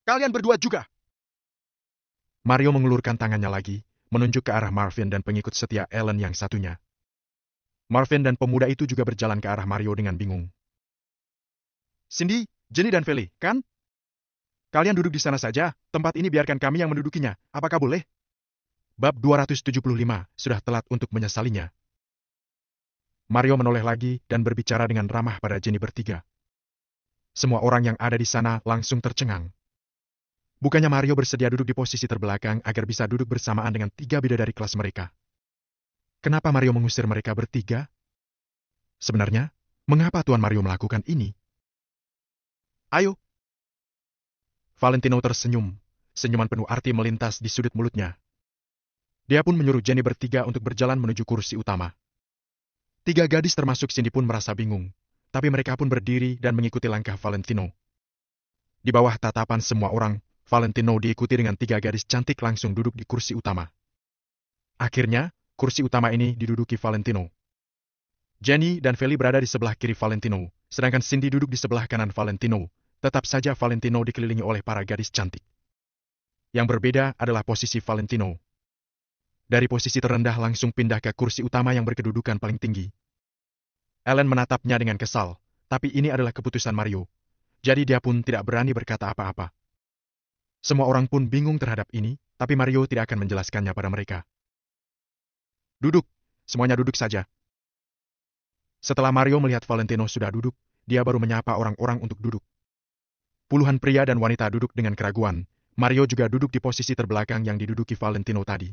Kalian berdua juga. Mario mengulurkan tangannya lagi, menunjuk ke arah Marvin dan pengikut setia Ellen yang satunya. Marvin dan pemuda itu juga berjalan ke arah Mario dengan bingung. Cindy, Jenny dan Feli, kan? Kalian duduk di sana saja, tempat ini biarkan kami yang mendudukinya, apakah boleh? Bab 275 sudah telat untuk menyesalinya. Mario menoleh lagi dan berbicara dengan ramah pada Jenny bertiga. Semua orang yang ada di sana langsung tercengang. Bukannya Mario bersedia duduk di posisi terbelakang agar bisa duduk bersamaan dengan 3 bidadari kelas mereka. Kenapa Mario mengusir mereka bertiga? Sebenarnya, mengapa Tuan Mario melakukan ini? Ayo. Valentino tersenyum, senyuman penuh arti melintas di sudut mulutnya. Dia pun menyuruh Jenny bertiga untuk berjalan menuju kursi utama. 3 gadis termasuk Cindy pun merasa bingung, tapi mereka pun berdiri dan mengikuti langkah Valentino. Di bawah tatapan semua orang, Valentino diikuti dengan 3 gadis cantik langsung duduk di kursi utama. Akhirnya, kursi utama ini diduduki Valentino. Jenny dan Feli berada di sebelah kiri Valentino, sedangkan Cindy duduk di sebelah kanan Valentino. Tetap saja Valentino dikelilingi oleh para gadis cantik. Yang berbeda adalah posisi Valentino. Dari posisi terendah langsung pindah ke kursi utama yang berkedudukan paling tinggi. Ellen menatapnya dengan kesal, tapi ini adalah keputusan Mario. Jadi dia pun tidak berani berkata apa-apa. Semua orang pun bingung terhadap ini, tapi Mario tidak akan menjelaskannya pada mereka. Duduk, semuanya duduk saja. Setelah Mario melihat Valentino sudah duduk, dia baru menyapa orang-orang untuk duduk. Puluhan pria dan wanita duduk dengan keraguan. Mario juga duduk di posisi terbelakang yang diduduki Valentino tadi.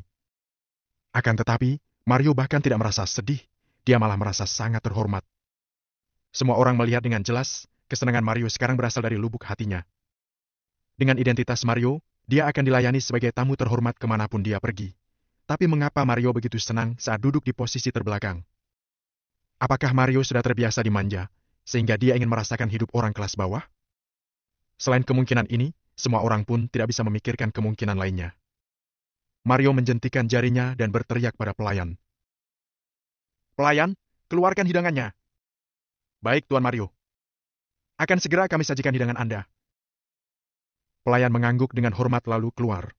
Akan tetapi, Mario bahkan tidak merasa sedih, dia malah merasa sangat terhormat. Semua orang melihat dengan jelas, kesenangan Mario sekarang berasal dari lubuk hatinya. Dengan identitas Mario, dia akan dilayani sebagai tamu terhormat kemanapun dia pergi. Tapi mengapa Mario begitu senang saat duduk di posisi terbelakang? Apakah Mario sudah terbiasa dimanja, sehingga dia ingin merasakan hidup orang kelas bawah? Selain kemungkinan ini, semua orang pun tidak bisa memikirkan kemungkinan lainnya. Mario menjentikan jarinya dan berteriak pada pelayan. Pelayan, keluarkan hidangannya. Baik, Tuan Mario. Akan segera kami sajikan hidangan Anda. Pelayan mengangguk dengan hormat lalu keluar.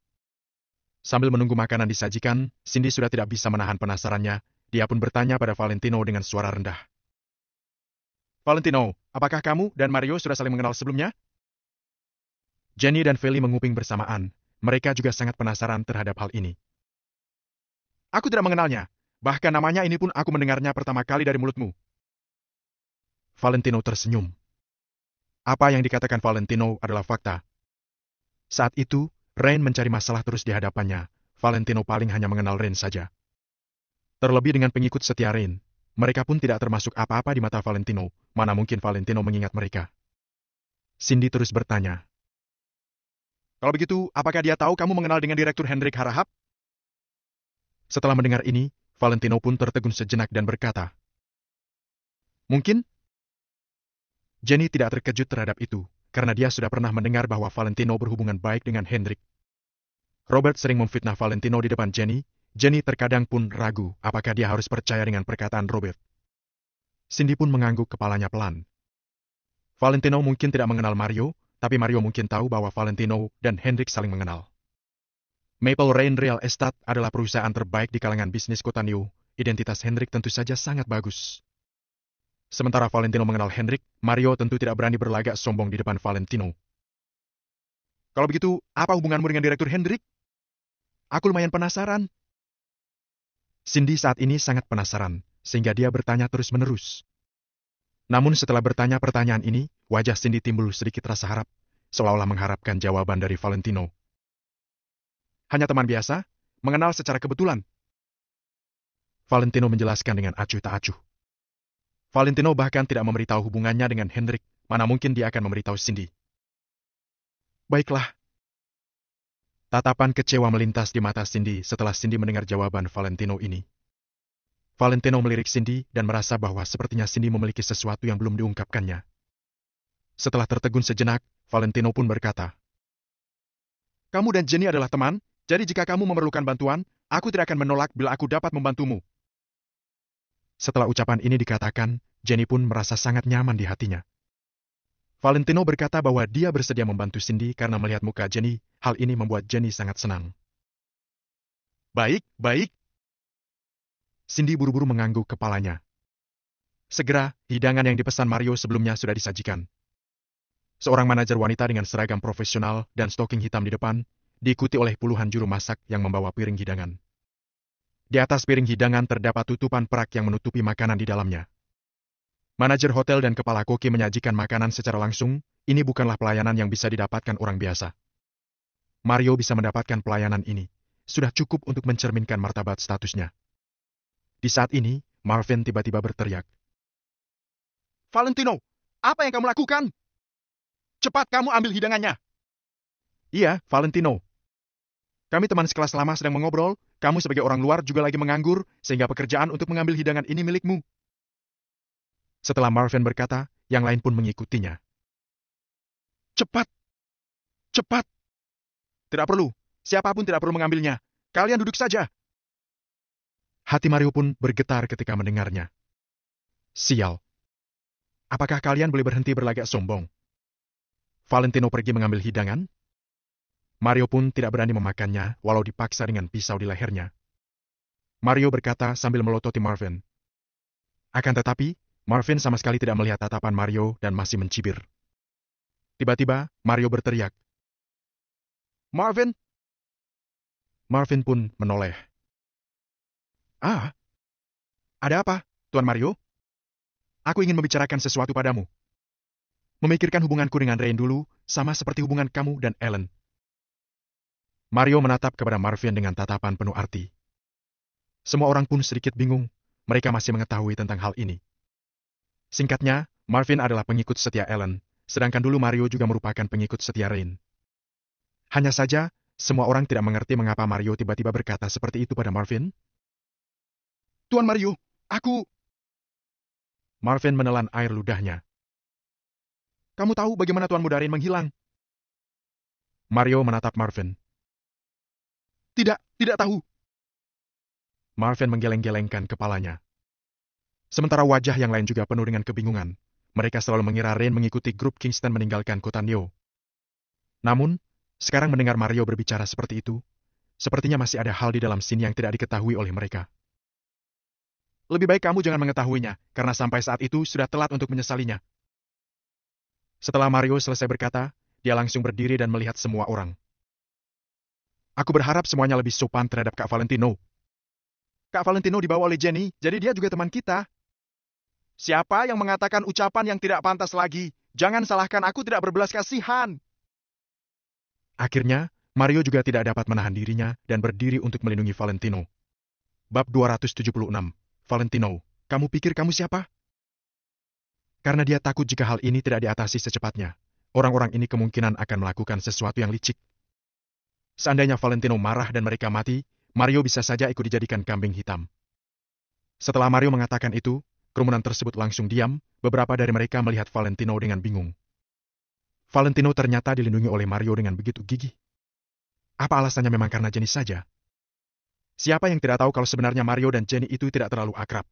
Sambil menunggu makanan disajikan, Cindy sudah tidak bisa menahan penasarannya. Dia pun bertanya pada Valentino dengan suara rendah. Valentino, apakah kamu dan Mario sudah saling mengenal sebelumnya? Jenny dan Feli menguping bersamaan. Mereka juga sangat penasaran terhadap hal ini. Aku tidak mengenalnya. Bahkan namanya ini pun aku mendengarnya pertama kali dari mulutmu. Valentino tersenyum. Apa yang dikatakan Valentino adalah fakta. Saat itu, Rain mencari masalah terus di hadapannya. Valentino paling hanya mengenal Rain saja. Terlebih dengan pengikut setia Rain, mereka pun tidak termasuk apa-apa di mata Valentino. Mana mungkin Valentino mengingat mereka? Cindy terus bertanya. Kalau begitu, apakah dia tahu kamu mengenal dengan Direktur Hendrik Harahap? Setelah mendengar ini, Valentino pun tertegun sejenak dan berkata, mungkin? Jenny tidak terkejut terhadap itu, karena dia sudah pernah mendengar bahwa Valentino berhubungan baik dengan Hendrik. Robert sering memfitnah Valentino di depan Jenny. Jenny terkadang pun ragu apakah dia harus percaya dengan perkataan Robert. Cindy pun mengangguk kepalanya pelan. Valentino mungkin tidak mengenal Mario, tapi Mario mungkin tahu bahwa Valentino dan Hendrik saling mengenal. Maple Rain Real Estate adalah perusahaan terbaik di kalangan bisnis kota New. Identitas Hendrik tentu saja sangat bagus. Sementara Valentino mengenal Hendrik, Mario tentu tidak berani berlagak sombong di depan Valentino. Kalau begitu, apa hubunganmu dengan Direktur Hendrik? Aku lumayan penasaran. Cindy saat ini sangat penasaran, sehingga dia bertanya terus-menerus. Namun setelah bertanya pertanyaan ini, wajah Cindy timbul sedikit rasa harap, seolah-olah mengharapkan jawaban dari Valentino. Hanya teman biasa, mengenal secara kebetulan. Valentino menjelaskan dengan acuh tak acuh. Valentino bahkan tidak memberitahu hubungannya dengan Hendrik, mana mungkin dia akan memberitahu Cindy. Baiklah. Tatapan kecewa melintas di mata Cindy setelah Cindy mendengar jawaban Valentino ini. Valentino melirik Cindy dan merasa bahwa sepertinya Cindy memiliki sesuatu yang belum diungkapkannya. Setelah tertegun sejenak, Valentino pun berkata, kamu dan Jenny adalah teman, jadi jika kamu memerlukan bantuan, aku tidak akan menolak bila aku dapat membantumu. Setelah ucapan ini dikatakan, Jenny pun merasa sangat nyaman di hatinya. Valentino berkata bahwa dia bersedia membantu Cindy karena melihat muka Jenny, hal ini membuat Jenny sangat senang. Baik, baik. Cindy buru-buru mengangguk kepalanya. Segera, hidangan yang dipesan Mario sebelumnya sudah disajikan. Seorang manajer wanita dengan seragam profesional dan stoking hitam di depan, diikuti oleh puluhan juru masak yang membawa piring hidangan. Di atas piring hidangan terdapat tutupan perak yang menutupi makanan di dalamnya. Manajer hotel dan kepala koki menyajikan makanan secara langsung, ini bukanlah pelayanan yang bisa didapatkan orang biasa. Mario bisa mendapatkan pelayanan ini, sudah cukup untuk mencerminkan martabat statusnya. Di saat ini, Marvin tiba-tiba berteriak. Valentino, apa yang kamu lakukan? Cepat kamu ambil hidangannya. Iya, Valentino. Kami teman sekelas lama sedang mengobrol, kamu sebagai orang luar juga lagi menganggur, sehingga pekerjaan untuk mengambil hidangan ini milikmu. Setelah Marvin berkata, yang lain pun mengikutinya. Cepat! Cepat! Tidak perlu, siapapun tidak perlu mengambilnya. Kalian duduk saja. Hati Mario pun bergetar ketika mendengarnya. Sial. Apakah kalian boleh berhenti berlagak sombong? Valentino pergi mengambil hidangan? Mario pun tidak berani memakannya, walau dipaksa dengan pisau di lehernya. Mario berkata sambil melototi Marvin. Akan tetapi, Marvin sama sekali tidak melihat tatapan Mario dan masih mencibir. Tiba-tiba, Mario berteriak. Marvin! Marvin pun menoleh. Ah, ada apa, Tuan Mario? Aku ingin membicarakan sesuatu padamu. Memikirkan hubunganku dengan Rain dulu, sama seperti hubungan kamu dan Ellen. Mario menatap kepada Marvin dengan tatapan penuh arti. Semua orang pun sedikit bingung, mereka masih mengetahui tentang hal ini. Singkatnya, Marvin adalah pengikut setia Ellen, sedangkan dulu Mario juga merupakan pengikut setia Rain. Hanya saja, semua orang tidak mengerti mengapa Mario tiba-tiba berkata seperti itu pada Marvin. Tuan Mario, aku... Marvin menelan air ludahnya. Kamu tahu bagaimana Tuanmu Darin menghilang? Mario menatap Marvin. Tidak tahu. Marvin menggeleng-gelengkan kepalanya. Sementara wajah yang lain juga penuh dengan kebingungan. Mereka selalu mengira Rain mengikuti grup Kingston meninggalkan kota Neo. Namun, sekarang mendengar Mario berbicara seperti itu, sepertinya masih ada hal di dalam sini yang tidak diketahui oleh mereka. Lebih baik kamu jangan mengetahuinya, karena sampai saat itu sudah telat untuk menyesalinya. Setelah Mario selesai berkata, dia langsung berdiri dan melihat semua orang. Aku berharap semuanya lebih sopan terhadap Kak Valentino. Kak Valentino dibawa oleh Jenny, jadi dia juga teman kita. Siapa yang mengatakan ucapan yang tidak pantas lagi? Jangan salahkan aku tidak berbelas kasihan. Akhirnya, Mario juga tidak dapat menahan dirinya dan berdiri untuk melindungi Valentino. Bab 276. Valentino, kamu pikir kamu siapa? Karena dia takut jika hal ini tidak diatasi secepatnya, orang-orang ini kemungkinan akan melakukan sesuatu yang licik. Seandainya Valentino marah dan mereka mati, Mario bisa saja ikut dijadikan kambing hitam. Setelah Mario mengatakan itu, kerumunan tersebut langsung diam, beberapa dari mereka melihat Valentino dengan bingung. Valentino ternyata dilindungi oleh Mario dengan begitu gigih. Apa alasannya memang karena Jenny saja? Siapa yang tidak tahu kalau sebenarnya Mario dan Jenny itu tidak terlalu akrab?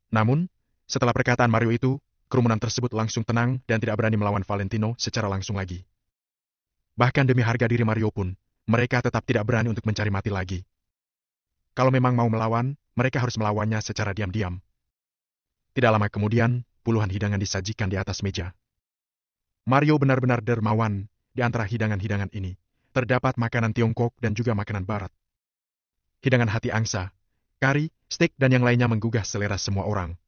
Namun, setelah perkataan Mario itu, kerumunan tersebut langsung tenang dan tidak berani melawan Valentino secara langsung lagi. Bahkan demi harga diri Mario pun, mereka tetap tidak berani untuk mencari mati lagi. Kalau memang mau melawan, mereka harus melawannya secara diam-diam. Tidak lama kemudian, puluhan hidangan disajikan di atas meja. Mario benar-benar dermawan. Di antara hidangan-hidangan ini, terdapat makanan Tiongkok dan juga makanan Barat. Hidangan hati angsa, kari, steak dan yang lainnya menggugah selera semua orang.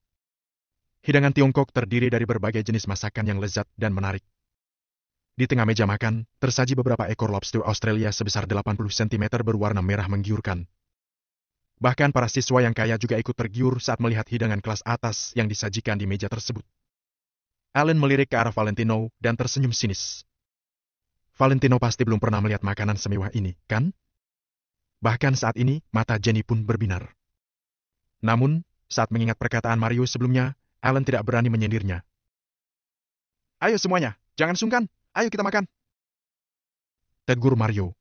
Hidangan Tiongkok terdiri dari berbagai jenis masakan yang lezat dan menarik. Di tengah meja makan, tersaji beberapa ekor lobster Australia sebesar 80 cm berwarna merah menggiurkan. Bahkan para siswa yang kaya juga ikut tergiur saat melihat hidangan kelas atas yang disajikan di meja tersebut. Alan melirik ke arah Valentino dan tersenyum sinis. Valentino pasti belum pernah melihat makanan semewah ini, kan? Bahkan saat ini, mata Jenny pun berbinar. Namun, saat mengingat perkataan Mario sebelumnya, Alan tidak berani menyindirnya. Ayo semuanya, jangan sungkan. Ayo kita makan. Tegur Mario.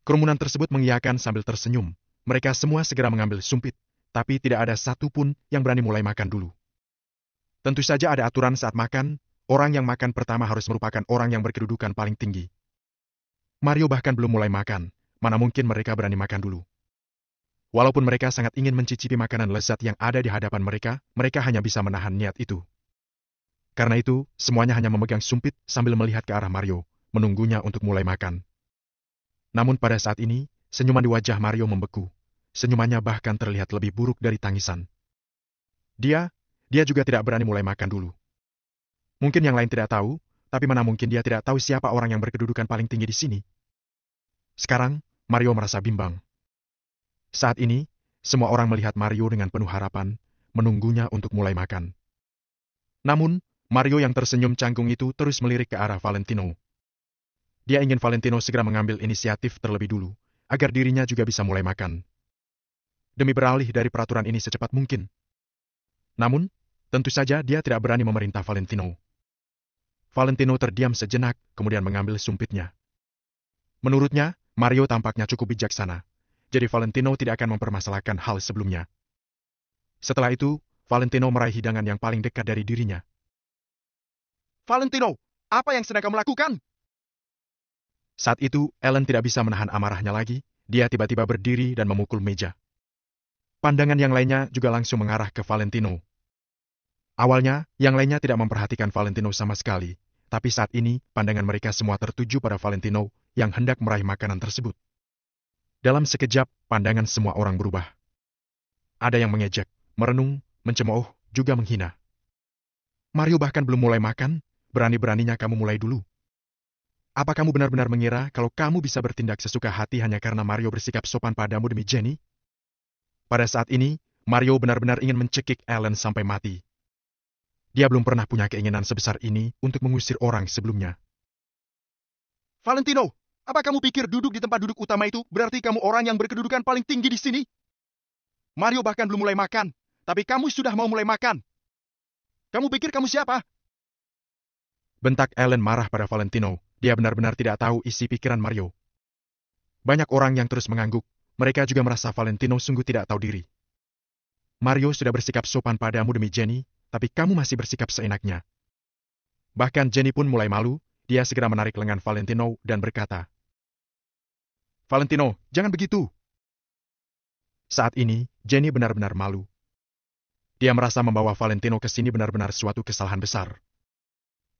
Kerumunan tersebut mengiyakan sambil tersenyum. Mereka semua segera mengambil sumpit, tapi tidak ada satupun yang berani mulai makan dulu. Tentu saja ada aturan saat makan, orang yang makan pertama harus merupakan orang yang berkedudukan paling tinggi. Mario bahkan belum mulai makan, mana mungkin mereka berani makan dulu. Walaupun mereka sangat ingin mencicipi makanan lezat yang ada di hadapan mereka, mereka hanya bisa menahan niat itu. Karena itu, semuanya hanya memegang sumpit sambil melihat ke arah Mario, menunggunya untuk mulai makan. Namun pada saat ini, senyuman di wajah Mario membeku. Senyumannya bahkan terlihat lebih buruk dari tangisan. Dia juga tidak berani mulai makan dulu. Mungkin yang lain tidak tahu, tapi mana mungkin dia tidak tahu siapa orang yang berkedudukan paling tinggi di sini. Sekarang, Mario merasa bimbang. Saat ini, semua orang melihat Mario dengan penuh harapan, menunggunya untuk mulai makan. Namun, Mario yang tersenyum canggung itu terus melirik ke arah Valentino. Dia ingin Valentino segera mengambil inisiatif terlebih dulu, agar dirinya juga bisa mulai makan. Demi beralih dari peraturan ini secepat mungkin. Namun, tentu saja dia tidak berani memerintah Valentino. Valentino terdiam sejenak, kemudian mengambil sumpitnya. Menurutnya, Mario tampaknya cukup bijaksana. Jadi Valentino tidak akan mempermasalahkan hal sebelumnya. Setelah itu, Valentino meraih hidangan yang paling dekat dari dirinya. Valentino, apa yang sedang kamu lakukan? Saat itu, Ellen tidak bisa menahan amarahnya lagi. Dia tiba-tiba berdiri dan memukul meja. Pandangan yang lainnya juga langsung mengarah ke Valentino. Awalnya, yang lainnya tidak memperhatikan Valentino sama sekali. Tapi saat ini, pandangan mereka semua tertuju pada Valentino yang hendak meraih makanan tersebut. Dalam sekejap, pandangan semua orang berubah. Ada yang mengejek, merenung, mencemooh, juga menghina. Mario bahkan belum mulai makan, berani-beraninya kamu mulai dulu. Apa kamu benar-benar mengira kalau kamu bisa bertindak sesuka hati hanya karena Mario bersikap sopan padamu demi Jenny? Pada saat ini, Mario benar-benar ingin mencekik Ellen sampai mati. Dia belum pernah punya keinginan sebesar ini untuk mengusir orang sebelumnya. Valentino, apa kamu pikir duduk di tempat duduk utama itu berarti kamu orang yang berkedudukan paling tinggi di sini? Mario bahkan belum mulai makan, tapi kamu sudah mau mulai makan. Kamu pikir kamu siapa? Bentak Ellen marah pada Valentino. Dia benar-benar tidak tahu isi pikiran Mario. Banyak orang yang terus mengangguk. Mereka juga merasa Valentino sungguh tidak tahu diri. Mario sudah bersikap sopan padamu demi Jenny, tapi kamu masih bersikap seenaknya. Bahkan Jenny pun mulai malu. Dia segera menarik lengan Valentino dan berkata, "Valentino, jangan begitu." Saat ini, Jenny benar-benar malu. Dia merasa membawa Valentino ke sini benar-benar suatu kesalahan besar.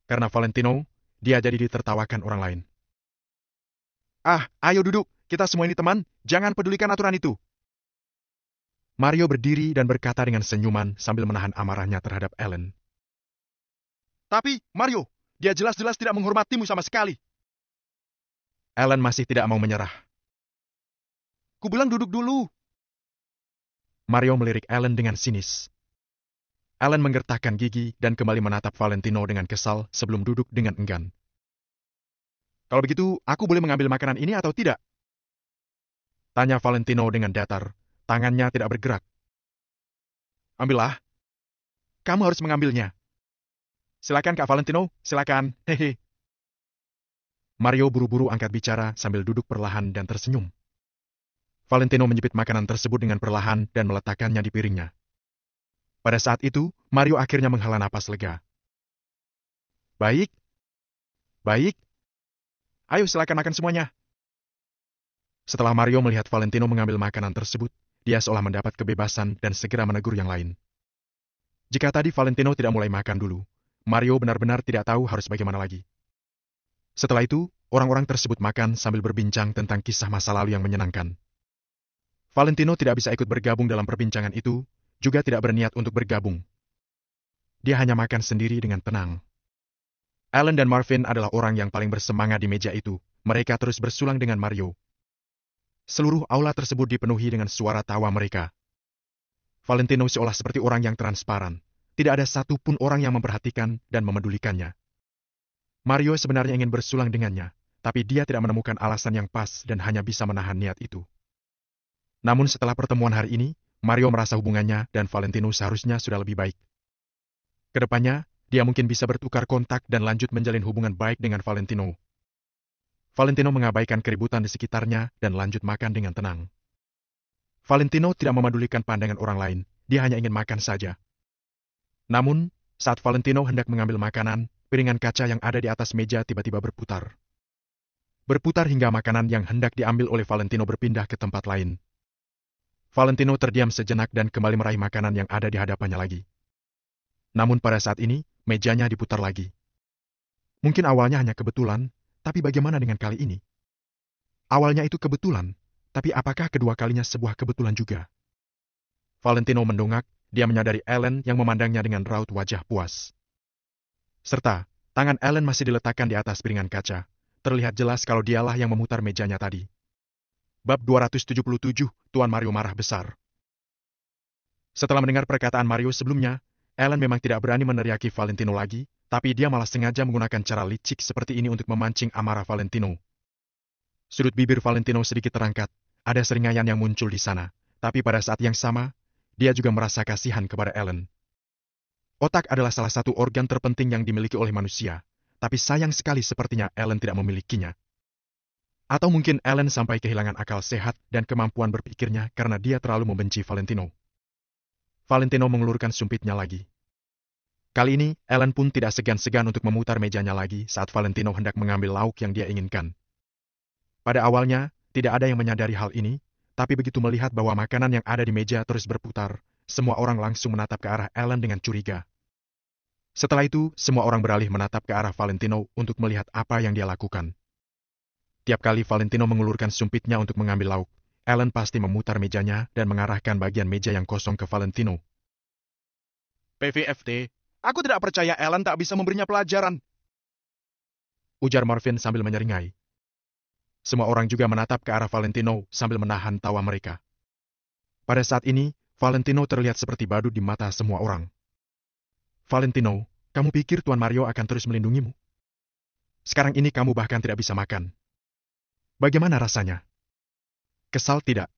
Karena Valentino, dia jadi ditertawakan orang lain. Ah, ayo duduk. Kita semua ini teman. Jangan pedulikan aturan itu. Mario berdiri dan berkata dengan senyuman sambil menahan amarahnya terhadap Ellen. Tapi, Mario, dia jelas-jelas tidak menghormatimu sama sekali. Ellen masih tidak mau menyerah. Kubilang duduk dulu. Mario melirik Ellen dengan sinis. Ellen menggertakkan gigi dan kembali menatap Valentino dengan kesal sebelum duduk dengan enggan. Kalau begitu, aku boleh mengambil makanan ini atau tidak? Tanya Valentino dengan datar. Tangannya tidak bergerak. Ambillah. Kamu harus mengambilnya. Silakan Kak Valentino, silakan. Hehe. Mario buru-buru angkat bicara sambil duduk perlahan dan tersenyum. Valentino menyipit makanan tersebut dengan perlahan dan meletakkannya di piringnya. Pada saat itu, Mario akhirnya menghela napas lega. Baik. Baik. Ayo silakan makan semuanya. Setelah Mario melihat Valentino mengambil makanan tersebut, dia seolah mendapat kebebasan dan segera menegur yang lain. Jika tadi Valentino tidak mulai makan dulu, Mario benar-benar tidak tahu harus bagaimana lagi. Setelah itu, orang-orang tersebut makan sambil berbincang tentang kisah masa lalu yang menyenangkan. Valentino tidak bisa ikut bergabung dalam perbincangan itu, juga tidak berniat untuk bergabung. Dia hanya makan sendiri dengan tenang. Ellen dan Marvin adalah orang yang paling bersemangat di meja itu. Mereka terus bersulang dengan Mario. Seluruh aula tersebut dipenuhi dengan suara tawa mereka. Valentino seolah seperti orang yang transparan. Tidak ada satupun orang yang memperhatikan dan memedulikannya. Mario sebenarnya ingin bersulang dengannya, tapi dia tidak menemukan alasan yang pas dan hanya bisa menahan niat itu. Namun setelah pertemuan hari ini, Mario merasa hubungannya dan Valentino seharusnya sudah lebih baik. Kedepannya, dia mungkin bisa bertukar kontak dan lanjut menjalin hubungan baik dengan Valentino. Valentino mengabaikan keributan di sekitarnya dan lanjut makan dengan tenang. Valentino tidak memedulikan pandangan orang lain, dia hanya ingin makan saja. Namun, saat Valentino hendak mengambil makanan, piringan kaca yang ada di atas meja tiba-tiba berputar. Berputar hingga makanan yang hendak diambil oleh Valentino berpindah ke tempat lain. Valentino terdiam sejenak dan kembali meraih makanan yang ada di hadapannya lagi. Namun pada saat ini, mejanya diputar lagi. Mungkin awalnya hanya kebetulan, tapi bagaimana dengan kali ini? Awalnya itu kebetulan, tapi apakah kedua kalinya sebuah kebetulan juga? Valentino mendongak, dia menyadari Ellen yang memandangnya dengan raut wajah puas. Serta, tangan Ellen masih diletakkan di atas piringan kaca. Terlihat jelas kalau dialah yang memutar mejanya tadi. Bab 277, Tuan Mario marah besar. Setelah mendengar perkataan Mario sebelumnya, Ellen memang tidak berani meneriaki Valentino lagi, tapi dia malah sengaja menggunakan cara licik seperti ini untuk memancing amarah Valentino. Sudut bibir Valentino sedikit terangkat, ada seringaian yang muncul di sana, tapi pada saat yang sama, dia juga merasa kasihan kepada Ellen. Otak adalah salah satu organ terpenting yang dimiliki oleh manusia, tapi sayang sekali sepertinya Ellen tidak memilikinya. Atau mungkin Ellen sampai kehilangan akal sehat dan kemampuan berpikirnya karena dia terlalu membenci Valentino. Valentino mengulurkan sumpitnya lagi. Kali ini, Ellen pun tidak segan-segan untuk memutar mejanya lagi saat Valentino hendak mengambil lauk yang dia inginkan. Pada awalnya, tidak ada yang menyadari hal ini, tapi begitu melihat bahwa makanan yang ada di meja terus berputar, semua orang langsung menatap ke arah Ellen dengan curiga. Setelah itu, semua orang beralih menatap ke arah Valentino untuk melihat apa yang dia lakukan. Tiap kali Valentino mengulurkan sumpitnya untuk mengambil lauk, Ellen pasti memutar mejanya dan mengarahkan bagian meja yang kosong ke Valentino. PVFT, aku tidak percaya Ellen tak bisa memberinya pelajaran. Ujar Marvin sambil menyeringai. Semua orang juga menatap ke arah Valentino sambil menahan tawa mereka. Pada saat ini, Valentino terlihat seperti badut di mata semua orang. Valentino, kamu pikir Tuan Mario akan terus melindungimu? Sekarang ini kamu bahkan tidak bisa makan. Bagaimana rasanya? Kesal tidak?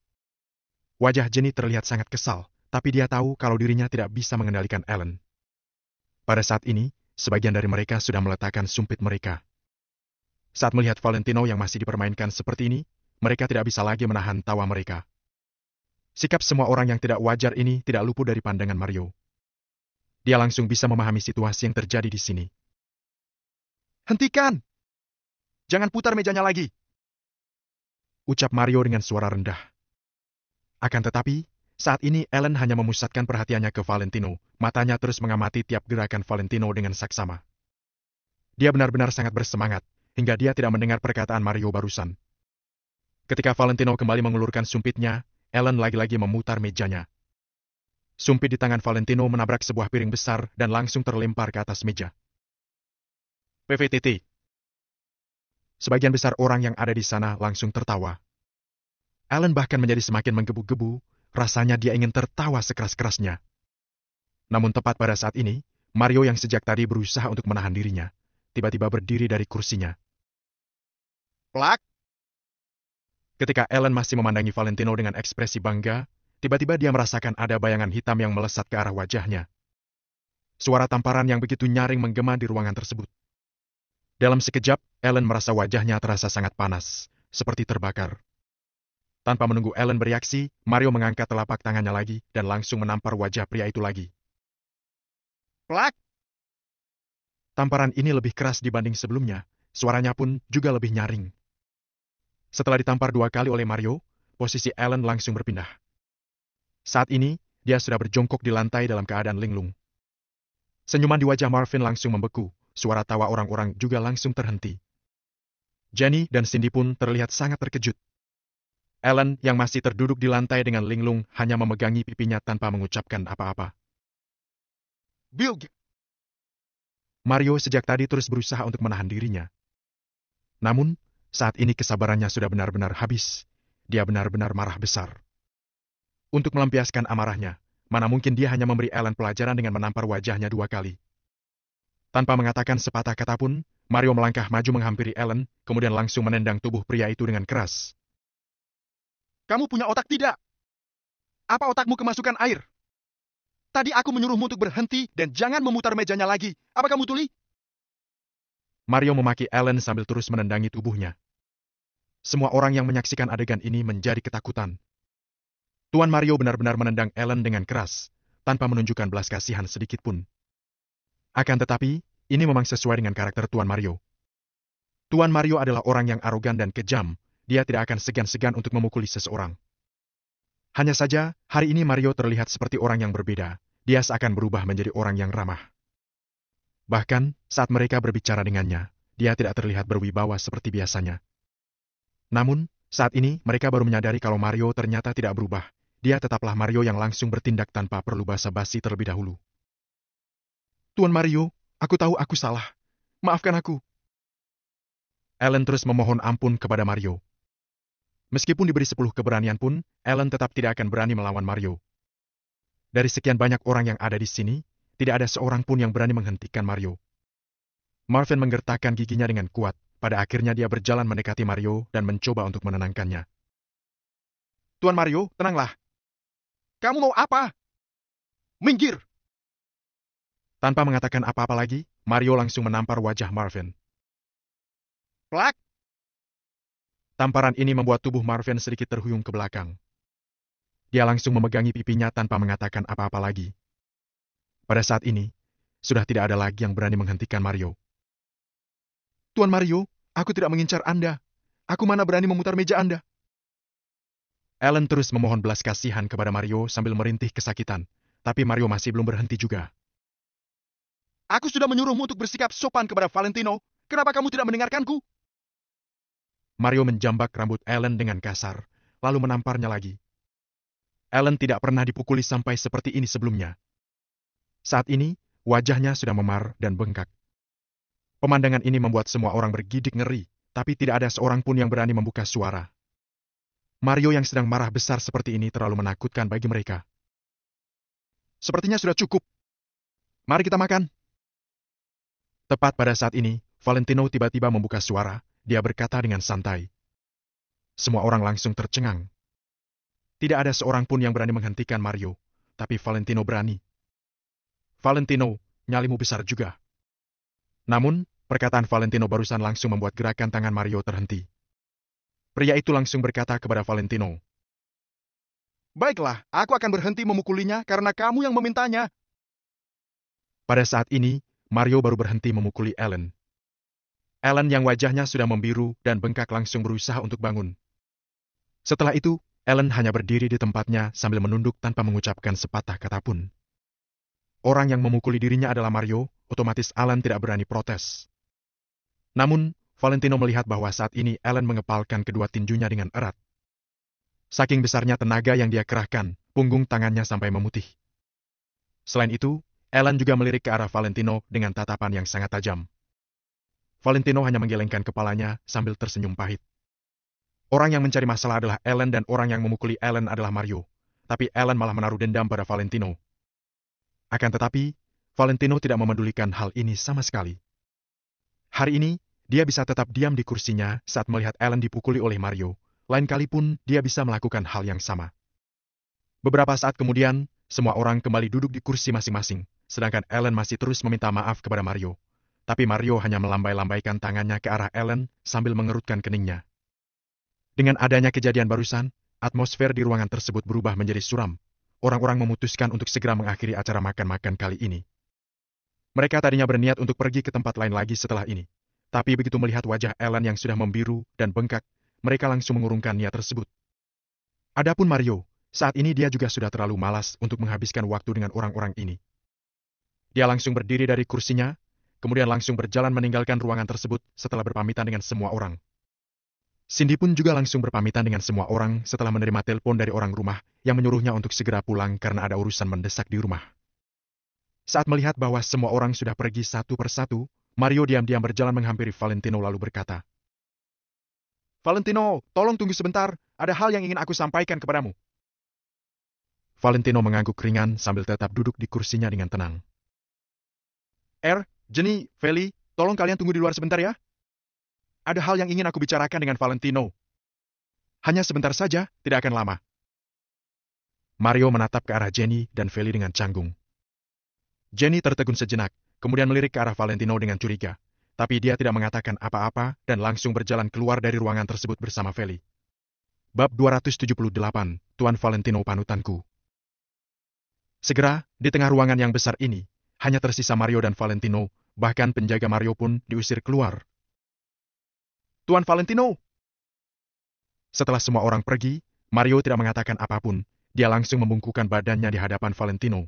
Wajah Jenny terlihat sangat kesal, tapi dia tahu kalau dirinya tidak bisa mengendalikan Ellen. Pada saat ini, sebagian dari mereka sudah meletakkan sumpit mereka. Saat melihat Valentino yang masih dipermainkan seperti ini, mereka tidak bisa lagi menahan tawa mereka. Sikap semua orang yang tidak wajar ini tidak luput dari pandangan Mario. Dia langsung bisa memahami situasi yang terjadi di sini. Hentikan! Jangan putar mejanya lagi. Ucap Mario dengan suara rendah. Akan tetapi, saat ini Ellen hanya memusatkan perhatiannya ke Valentino, matanya terus mengamati tiap gerakan Valentino dengan saksama. Dia benar-benar sangat bersemangat, hingga dia tidak mendengar perkataan Mario barusan. Ketika Valentino kembali mengulurkan sumpitnya, Ellen lagi-lagi memutar mejanya. Sumpit di tangan Valentino menabrak sebuah piring besar dan langsung terlempar ke atas meja. PVTT. Sebagian besar orang yang ada di sana langsung tertawa. Ellen bahkan menjadi semakin menggebu-gebu, rasanya dia ingin tertawa sekeras-kerasnya. Namun tepat pada saat ini, Mario yang sejak tadi berusaha untuk menahan dirinya, tiba-tiba berdiri dari kursinya. Plak! Ketika Ellen masih memandangi Valentino dengan ekspresi bangga, tiba-tiba dia merasakan ada bayangan hitam yang melesat ke arah wajahnya. Suara tamparan yang begitu nyaring menggema di ruangan tersebut. Dalam sekejap, Ellen merasa wajahnya terasa sangat panas, seperti terbakar. Tanpa menunggu Ellen bereaksi, Mario mengangkat telapak tangannya lagi dan langsung menampar wajah pria itu lagi. Plak! Tamparan ini lebih keras dibanding sebelumnya, suaranya pun juga lebih nyaring. Setelah ditampar 2 kali oleh Mario, posisi Ellen langsung berpindah. Saat ini, dia sudah berjongkok di lantai dalam keadaan linglung. Senyuman di wajah Marvin langsung membeku, suara tawa orang-orang juga langsung terhenti. Jenny dan Cindy pun terlihat sangat terkejut. Ellen yang masih terduduk di lantai dengan linglung hanya memegangi pipinya tanpa mengucapkan apa-apa. Bill! Mario sejak tadi terus berusaha untuk menahan dirinya. Namun, saat ini kesabarannya sudah benar-benar habis. Dia benar-benar marah besar. Untuk melampiaskan amarahnya, mana mungkin dia hanya memberi Ellen pelajaran dengan menampar wajahnya 2 kali. Tanpa mengatakan sepatah kata pun, Mario melangkah maju menghampiri Ellen, kemudian langsung menendang tubuh pria itu dengan keras. Kamu punya otak tidak? Apa otakmu kemasukan air? Tadi aku menyuruhmu untuk berhenti dan jangan memutar mejanya lagi. Apa kamu tuli? Mario memaki Ellen sambil terus menendangi tubuhnya. Semua orang yang menyaksikan adegan ini menjadi ketakutan. Tuan Mario benar-benar menendang Ellen dengan keras, tanpa menunjukkan belas kasihan sedikit pun. Akan tetapi, ini memang sesuai dengan karakter Tuan Mario. Tuan Mario adalah orang yang arogan dan kejam, dia tidak akan segan-segan untuk memukuli seseorang. Hanya saja, hari ini Mario terlihat seperti orang yang berbeda, dia seakan berubah menjadi orang yang ramah. Bahkan, saat mereka berbicara dengannya, dia tidak terlihat berwibawa seperti biasanya. Namun, saat ini mereka baru menyadari kalau Mario ternyata tidak berubah. Dia tetaplah Mario yang langsung bertindak tanpa perlu basa-basi terlebih dahulu. Tuan Mario, aku tahu aku salah. Maafkan aku. Ellen terus memohon ampun kepada Mario. Meskipun diberi 10 keberanian pun, Ellen tetap tidak akan berani melawan Mario. Dari sekian banyak orang yang ada di sini, tidak ada seorang pun yang berani menghentikan Mario. Marvin menggertakkan giginya dengan kuat. Pada akhirnya dia berjalan mendekati Mario dan mencoba untuk menenangkannya. Tuan Mario, tenanglah. Kamu mau apa? Minggir! Tanpa mengatakan apa-apa lagi, Mario langsung menampar wajah Marvin. Plak! Tamparan ini membuat tubuh Marvin sedikit terhuyung ke belakang. Dia langsung memegangi pipinya tanpa mengatakan apa-apa lagi. Pada saat ini, sudah tidak ada lagi yang berani menghentikan Mario. Tuan Mario, aku tidak mengincar Anda. Aku mana berani memutar meja Anda. Ellen terus memohon belas kasihan kepada Mario sambil merintih kesakitan, tapi Mario masih belum berhenti juga. Aku sudah menyuruhmu untuk bersikap sopan kepada Valentino. Kenapa kamu tidak mendengarkanku? Mario menjambak rambut Ellen dengan kasar, lalu menamparnya lagi. Ellen tidak pernah dipukuli sampai seperti ini sebelumnya. Saat ini, wajahnya sudah memar dan bengkak. Pemandangan ini membuat semua orang bergidik ngeri, tapi tidak ada seorang pun yang berani membuka suara. Mario yang sedang marah besar seperti ini terlalu menakutkan bagi mereka. Sepertinya sudah cukup. Mari kita makan. Tepat pada saat ini, Valentino tiba-tiba membuka suara, dia berkata dengan santai. Semua orang langsung tercengang. Tidak ada seorang pun yang berani menghentikan Mario, tapi Valentino berani. Valentino, nyalimu besar juga. Namun, perkataan Valentino barusan langsung membuat gerakan tangan Mario terhenti. Pria itu langsung berkata kepada Valentino, "Baiklah, aku akan berhenti memukulinya karena kamu yang memintanya." Pada saat ini, Mario baru berhenti memukuli Ellen. Ellen yang wajahnya sudah membiru dan bengkak langsung berusaha untuk bangun. Setelah itu, Ellen hanya berdiri di tempatnya sambil menunduk tanpa mengucapkan sepatah kata pun. Orang yang memukuli dirinya adalah Mario, otomatis Ellen tidak berani protes. Namun, Valentino melihat bahwa saat ini Ellen mengepalkan kedua tinjunya dengan erat. Saking besarnya tenaga yang dia kerahkan, punggung tangannya sampai memutih. Selain itu, Ellen juga melirik ke arah Valentino dengan tatapan yang sangat tajam. Valentino hanya menggelengkan kepalanya sambil tersenyum pahit. Orang yang mencari masalah adalah Ellen dan orang yang memukuli Ellen adalah Mario. Tapi Ellen malah menaruh dendam pada Valentino. Akan tetapi, Valentino tidak memedulikan hal ini sama sekali. Hari ini, dia bisa tetap diam di kursinya saat melihat Ellen dipukuli oleh Mario. Lain kali pun, dia bisa melakukan hal yang sama. Beberapa saat kemudian, semua orang kembali duduk di kursi masing-masing, sedangkan Ellen masih terus meminta maaf kepada Mario. Tapi Mario hanya melambai-lambaikan tangannya ke arah Ellen sambil mengerutkan keningnya. Dengan adanya kejadian barusan, atmosfer di ruangan tersebut berubah menjadi suram. Orang-orang memutuskan untuk segera mengakhiri acara makan-makan kali ini. Mereka tadinya berniat untuk pergi ke tempat lain lagi setelah ini. Tapi begitu melihat wajah Ellen yang sudah membiru dan bengkak, mereka langsung mengurungkan niat tersebut. Adapun Mario, saat ini dia juga sudah terlalu malas untuk menghabiskan waktu dengan orang-orang ini. Dia langsung berdiri dari kursinya, kemudian langsung berjalan meninggalkan ruangan tersebut setelah berpamitan dengan semua orang. Cindy pun juga langsung berpamitan dengan semua orang setelah menerima telepon dari orang rumah yang menyuruhnya untuk segera pulang karena ada urusan mendesak di rumah. Saat melihat bahwa semua orang sudah pergi satu persatu, Mario diam-diam berjalan menghampiri Valentino lalu berkata, "Valentino, tolong tunggu sebentar, ada hal yang ingin aku sampaikan kepadamu." Valentino mengangguk ringan sambil tetap duduk di kursinya dengan tenang. Jenny, Feli, tolong kalian tunggu di luar sebentar ya. Ada hal yang ingin aku bicarakan dengan Valentino. Hanya sebentar saja, tidak akan lama. Mario menatap ke arah Jenny dan Feli dengan canggung. Jenny tertegun sejenak, kemudian melirik ke arah Valentino dengan curiga. Tapi dia tidak mengatakan apa-apa dan langsung berjalan keluar dari ruangan tersebut bersama Feli. Bab 278, Tuan Valentino panutanku. Segera, di tengah ruangan yang besar ini, hanya tersisa Mario dan Valentino, bahkan penjaga Mario pun diusir keluar. "Tuan Valentino!" Setelah semua orang pergi, Mario tidak mengatakan apapun. Dia langsung membungkukkan badannya di hadapan Valentino.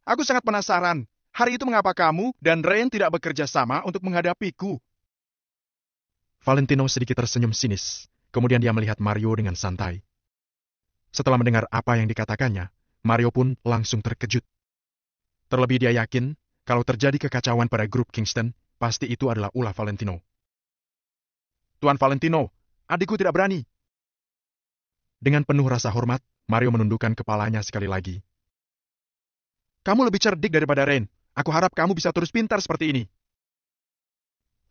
"Aku sangat penasaran, hari itu mengapa kamu dan Rain tidak bekerja sama untuk menghadapiku?" Valentino sedikit tersenyum sinis, kemudian dia melihat Mario dengan santai. Setelah mendengar apa yang dikatakannya, Mario pun langsung terkejut. Terlebih dia yakin, kalau terjadi kekacauan pada grup Kingston, pasti itu adalah ulah Valentino. "Tuan Valentino, adikku tidak berani." Dengan penuh rasa hormat, Mario menundukkan kepalanya sekali lagi. "Kamu lebih cerdik daripada Rain. Aku harap kamu bisa terus pintar seperti ini."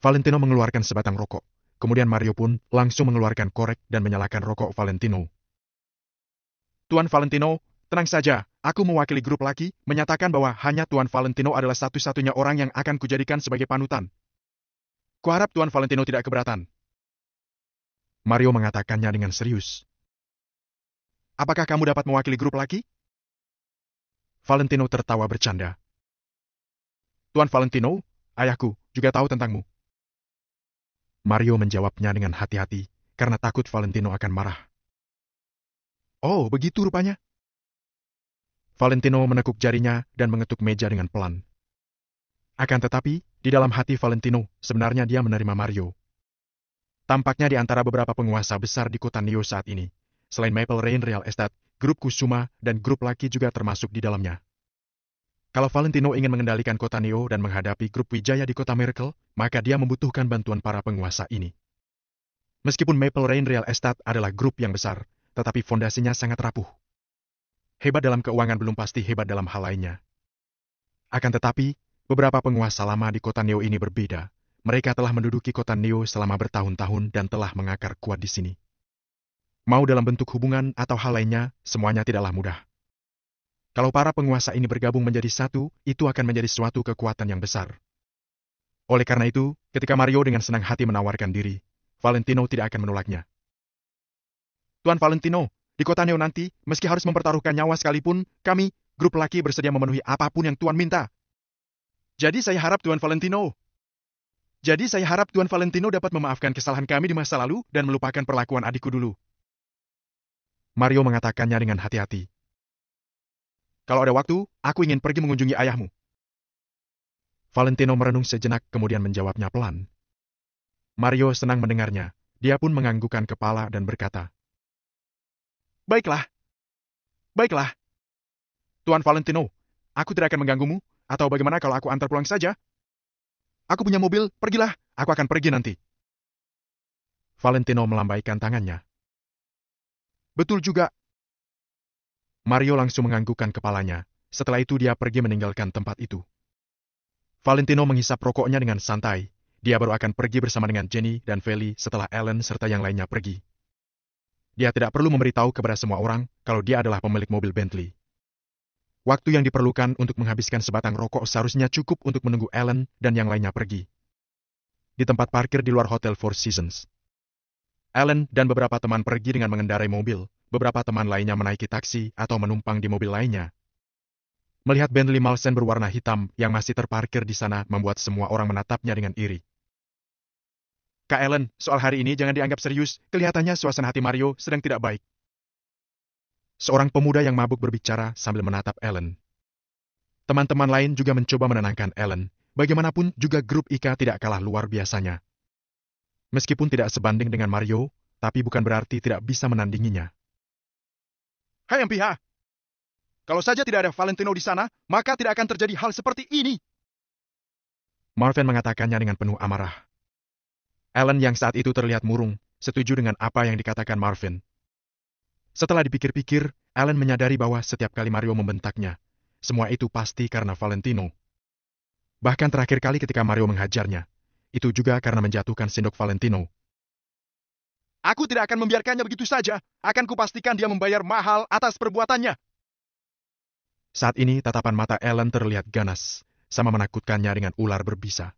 Valentino mengeluarkan sebatang rokok. Kemudian Mario pun langsung mengeluarkan korek dan menyalakan rokok Valentino. "Tuan Valentino, tenang saja. Aku mewakili grup laki, menyatakan bahwa hanya Tuan Valentino adalah satu-satunya orang yang akan kujadikan sebagai panutan. Kuharap Tuan Valentino tidak keberatan." Mario mengatakannya dengan serius. "Apakah kamu dapat mewakili grup laki?" Valentino tertawa bercanda. "Tuan Valentino, ayahku juga tahu tentangmu." Mario menjawabnya dengan hati-hati, karena takut Valentino akan marah. "Oh, begitu rupanya." Valentino menekuk jarinya dan mengetuk meja dengan pelan. Akan tetapi, di dalam hati Valentino, sebenarnya dia menerima Mario. Tampaknya di antara beberapa penguasa besar di kota Neo saat ini, selain Maple Rain Real Estate, grup Kusuma dan grup Laki juga termasuk di dalamnya. Kalau Valentino ingin mengendalikan kota Neo dan menghadapi grup Wijaya di kota Miracle, maka dia membutuhkan bantuan para penguasa ini. Meskipun Maple Rain Real Estate adalah grup yang besar, tetapi fondasinya sangat rapuh. Hebat dalam keuangan belum pasti hebat dalam hal lainnya. Akan tetapi, beberapa penguasa lama di kota Neo ini berbeda. Mereka telah menduduki kota Neo selama bertahun-tahun dan telah mengakar kuat di sini. Mau dalam bentuk hubungan atau hal lainnya, semuanya tidaklah mudah. Kalau para penguasa ini bergabung menjadi satu, itu akan menjadi suatu kekuatan yang besar. Oleh karena itu, ketika Mario dengan senang hati menawarkan diri, Valentino tidak akan menolaknya. Tuan Valentino, di kota Neo nanti, meski harus mempertaruhkan nyawa sekalipun, kami, grup laki bersedia memenuhi apapun yang Tuan minta. Jadi saya harap Tuan Valentino dapat memaafkan kesalahan kami di masa lalu dan melupakan perlakuan adikku dulu. Mario mengatakannya dengan hati-hati. Kalau ada waktu, aku ingin pergi mengunjungi ayahmu. Valentino merenung sejenak kemudian menjawabnya pelan. Mario senang mendengarnya. Dia pun menganggukkan kepala dan berkata, Baiklah. Tuan Valentino, aku tidak akan mengganggumu, atau bagaimana kalau aku antar pulang saja? Aku punya mobil, pergilah, aku akan pergi nanti. Valentino melambaikan tangannya. Betul juga. Mario langsung menganggukkan kepalanya. Setelah itu dia pergi meninggalkan tempat itu. Valentino menghisap rokoknya dengan santai. Dia baru akan pergi bersama dengan Jenny dan Feli setelah Ellen serta yang lainnya pergi. Dia tidak perlu memberitahu kepada semua orang kalau dia adalah pemilik mobil Bentley. Waktu yang diperlukan untuk menghabiskan sebatang rokok seharusnya cukup untuk menunggu Ellen dan yang lainnya pergi. Di tempat parkir di luar Hotel Four Seasons. Ellen dan beberapa teman pergi dengan mengendarai mobil, beberapa teman lainnya menaiki taksi atau menumpang di mobil lainnya. Melihat Bentley Malsen berwarna hitam yang masih terparkir di sana membuat semua orang menatapnya dengan iri. Kak Ellen, soal hari ini jangan dianggap serius, kelihatannya suasana hati Mario sedang tidak baik. Seorang pemuda yang mabuk berbicara sambil menatap Ellen. Teman-teman lain juga mencoba menenangkan Ellen, bagaimanapun juga grup Ika tidak kalah luar biasanya. Meskipun tidak sebanding dengan Mario, tapi bukan berarti tidak bisa menandinginya. Hai MPH! Kalau saja tidak ada Valentino di sana, maka tidak akan terjadi hal seperti ini. Marvin mengatakannya dengan penuh amarah. Ellen yang saat itu terlihat murung, setuju dengan apa yang dikatakan Marvin. Setelah dipikir-pikir, Ellen menyadari bahwa setiap kali Mario membentaknya, semua itu pasti karena Valentino. Bahkan terakhir kali ketika Mario menghajarnya, itu juga karena menjatuhkan sendok Valentino. Aku tidak akan membiarkannya begitu saja. Akan kupastikan dia membayar mahal atas perbuatannya. Saat ini tatapan mata Ellen terlihat ganas, sama menakutkannya dengan ular berbisa.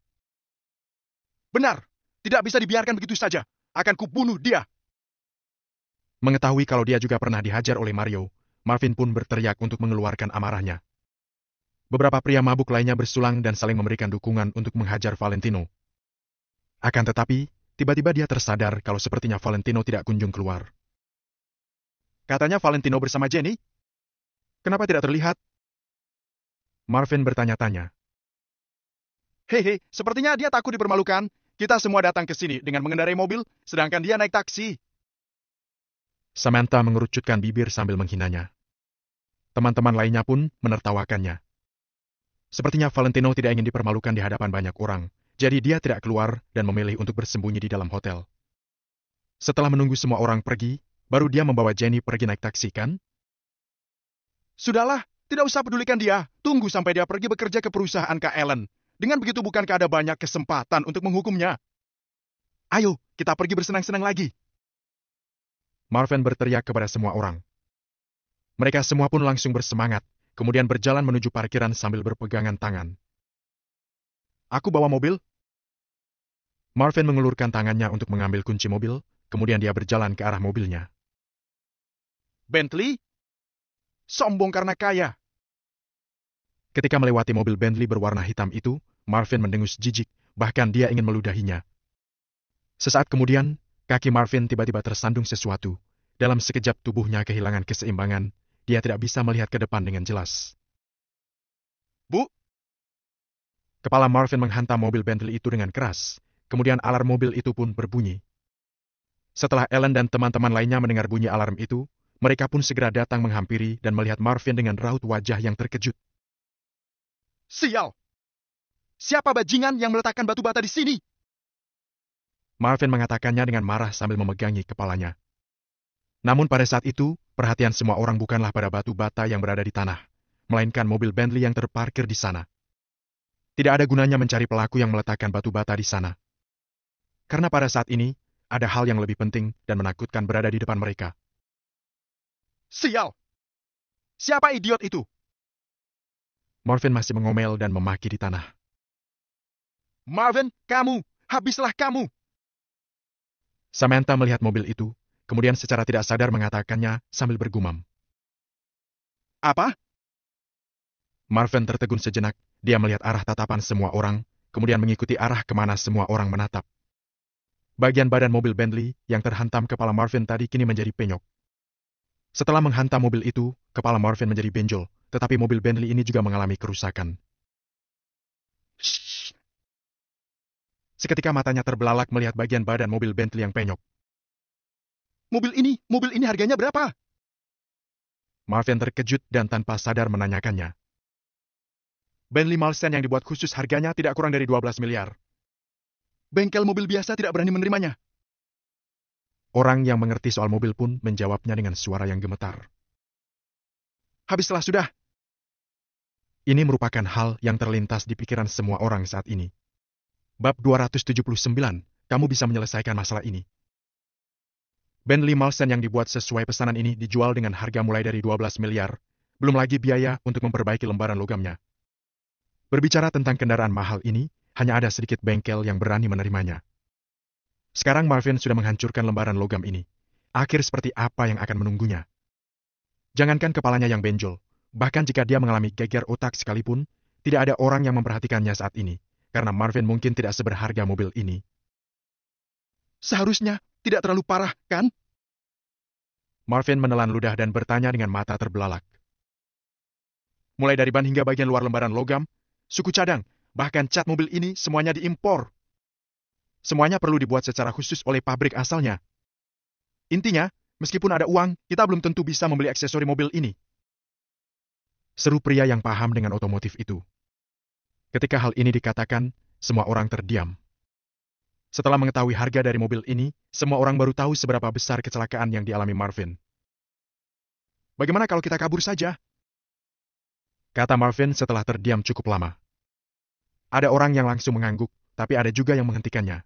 Benar, tidak bisa dibiarkan begitu saja. Akan kubunuh dia. Mengetahui kalau dia juga pernah dihajar oleh Mario, Marvin pun berteriak untuk mengeluarkan amarahnya. Beberapa pria mabuk lainnya bersulang dan saling memberikan dukungan untuk menghajar Valentino. Akan tetapi, tiba-tiba dia tersadar kalau sepertinya Valentino tidak kunjung keluar. Katanya Valentino bersama Jenny? Kenapa tidak terlihat? Marvin bertanya-tanya. Hehe, sepertinya dia takut dipermalukan. Kita semua datang ke sini dengan mengendarai mobil, sedangkan dia naik taksi. Samantha mengerucutkan bibir sambil menghinanya. Teman-teman lainnya pun menertawakannya. Sepertinya Valentino tidak ingin dipermalukan di hadapan banyak orang, jadi dia tidak keluar dan memilih untuk bersembunyi di dalam hotel. Setelah menunggu semua orang pergi, baru dia membawa Jenny pergi naik taksi, kan? Sudahlah, tidak usah pedulikan dia. Tunggu sampai dia pergi bekerja ke perusahaan Kak Ellen. Dengan begitu bukankah ada banyak kesempatan untuk menghukumnya? Ayo, kita pergi bersenang-senang lagi. Marvin berteriak kepada semua orang. Mereka semua pun langsung bersemangat, kemudian berjalan menuju parkiran sambil berpegangan tangan. Aku bawa mobil. Marvin mengulurkan tangannya untuk mengambil kunci mobil, kemudian dia berjalan ke arah mobilnya. Bentley? Sombong karena kaya. Ketika melewati mobil Bentley berwarna hitam itu, Marvin mendengus jijik, bahkan dia ingin meludahinya. Sesaat kemudian, kaki Marvin tiba-tiba tersandung sesuatu. Dalam sekejap tubuhnya kehilangan keseimbangan, dia tidak bisa melihat ke depan dengan jelas. Bu! Kepala Marvin menghantam mobil Bentley itu dengan keras, kemudian alarm mobil itu pun berbunyi. Setelah Ellen dan teman-teman lainnya mendengar bunyi alarm itu, mereka pun segera datang menghampiri dan melihat Marvin dengan raut wajah yang terkejut. Sial! Siapa bajingan yang meletakkan batu bata di sini? Marvin mengatakannya dengan marah sambil memegangi kepalanya. Namun pada saat itu, perhatian semua orang bukanlah pada batu bata yang berada di tanah, melainkan mobil Bentley yang terparkir di sana. Tidak ada gunanya mencari pelaku yang meletakkan batu bata di sana. Karena pada saat ini, ada hal yang lebih penting dan menakutkan berada di depan mereka. Sial! Siapa idiot itu? Marvin masih mengomel dan memaki di tanah. Marvin, kamu! Habislah kamu! Samantha melihat mobil itu, kemudian secara tidak sadar mengatakannya sambil bergumam. Apa? Marvin tertegun sejenak, dia melihat arah tatapan semua orang, kemudian mengikuti arah kemana semua orang menatap. Bagian badan mobil Bentley yang terhantam kepala Marvin tadi kini menjadi penyok. Setelah menghantam mobil itu, kepala Marvin menjadi benjol, tetapi mobil Bentley ini juga mengalami kerusakan. Shh. Seketika matanya terbelalak melihat bagian badan mobil Bentley yang penyok. Mobil ini harganya berapa? Marvin terkejut dan tanpa sadar menanyakannya. Bentley Malsen yang dibuat khusus harganya tidak kurang dari 12 miliar. Bengkel mobil biasa tidak berani menerimanya. Orang yang mengerti soal mobil pun menjawabnya dengan suara yang gemetar. Habislah sudah. Ini merupakan hal yang terlintas di pikiran semua orang saat ini. Bab 279, kamu bisa menyelesaikan masalah ini. Bentley Malsen yang dibuat sesuai pesanan ini dijual dengan harga mulai dari 12 miliar, belum lagi biaya untuk memperbaiki lembaran logamnya. Berbicara tentang kendaraan mahal ini, hanya ada sedikit bengkel yang berani menerimanya. Sekarang Marvin sudah menghancurkan lembaran logam ini. Akhir seperti apa yang akan menunggunya? Jangankan kepalanya yang benjol, bahkan jika dia mengalami geger otak sekalipun, tidak ada orang yang memperhatikannya saat ini, karena Marvin mungkin tidak seberharga mobil ini. Seharusnya tidak terlalu parah, kan? Marvin menelan ludah dan bertanya dengan mata terbelalak. Mulai dari ban hingga bagian luar lembaran logam, suku cadang, bahkan cat mobil ini semuanya diimpor. Semuanya perlu dibuat secara khusus oleh pabrik asalnya. Intinya, meskipun ada uang, kita belum tentu bisa membeli aksesori mobil ini. Seru pria yang paham dengan otomotif itu. Ketika hal ini dikatakan, semua orang terdiam. Setelah mengetahui harga dari mobil ini, semua orang baru tahu seberapa besar kecelakaan yang dialami Marvin. Bagaimana kalau kita kabur saja? Kata Marvin setelah terdiam cukup lama. Ada orang yang langsung mengangguk, tapi ada juga yang menghentikannya.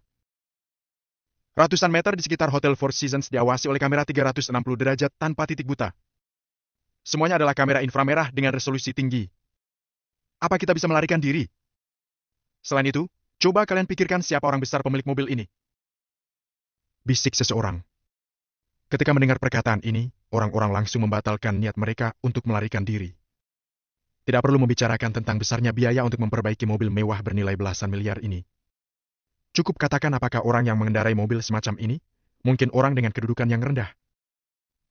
Ratusan meter di sekitar Hotel Four Seasons diawasi oleh kamera 360 derajat tanpa titik buta. Semuanya adalah kamera inframerah dengan resolusi tinggi. Apa kita bisa melarikan diri? Selain itu, coba kalian pikirkan siapa orang besar pemilik mobil ini. Bisik seseorang. Ketika mendengar perkataan ini, orang-orang langsung membatalkan niat mereka untuk melarikan diri. Tidak perlu membicarakan tentang besarnya biaya untuk memperbaiki mobil mewah bernilai belasan miliar ini. Cukup katakan apakah orang yang mengendarai mobil semacam ini, mungkin orang dengan kedudukan yang rendah.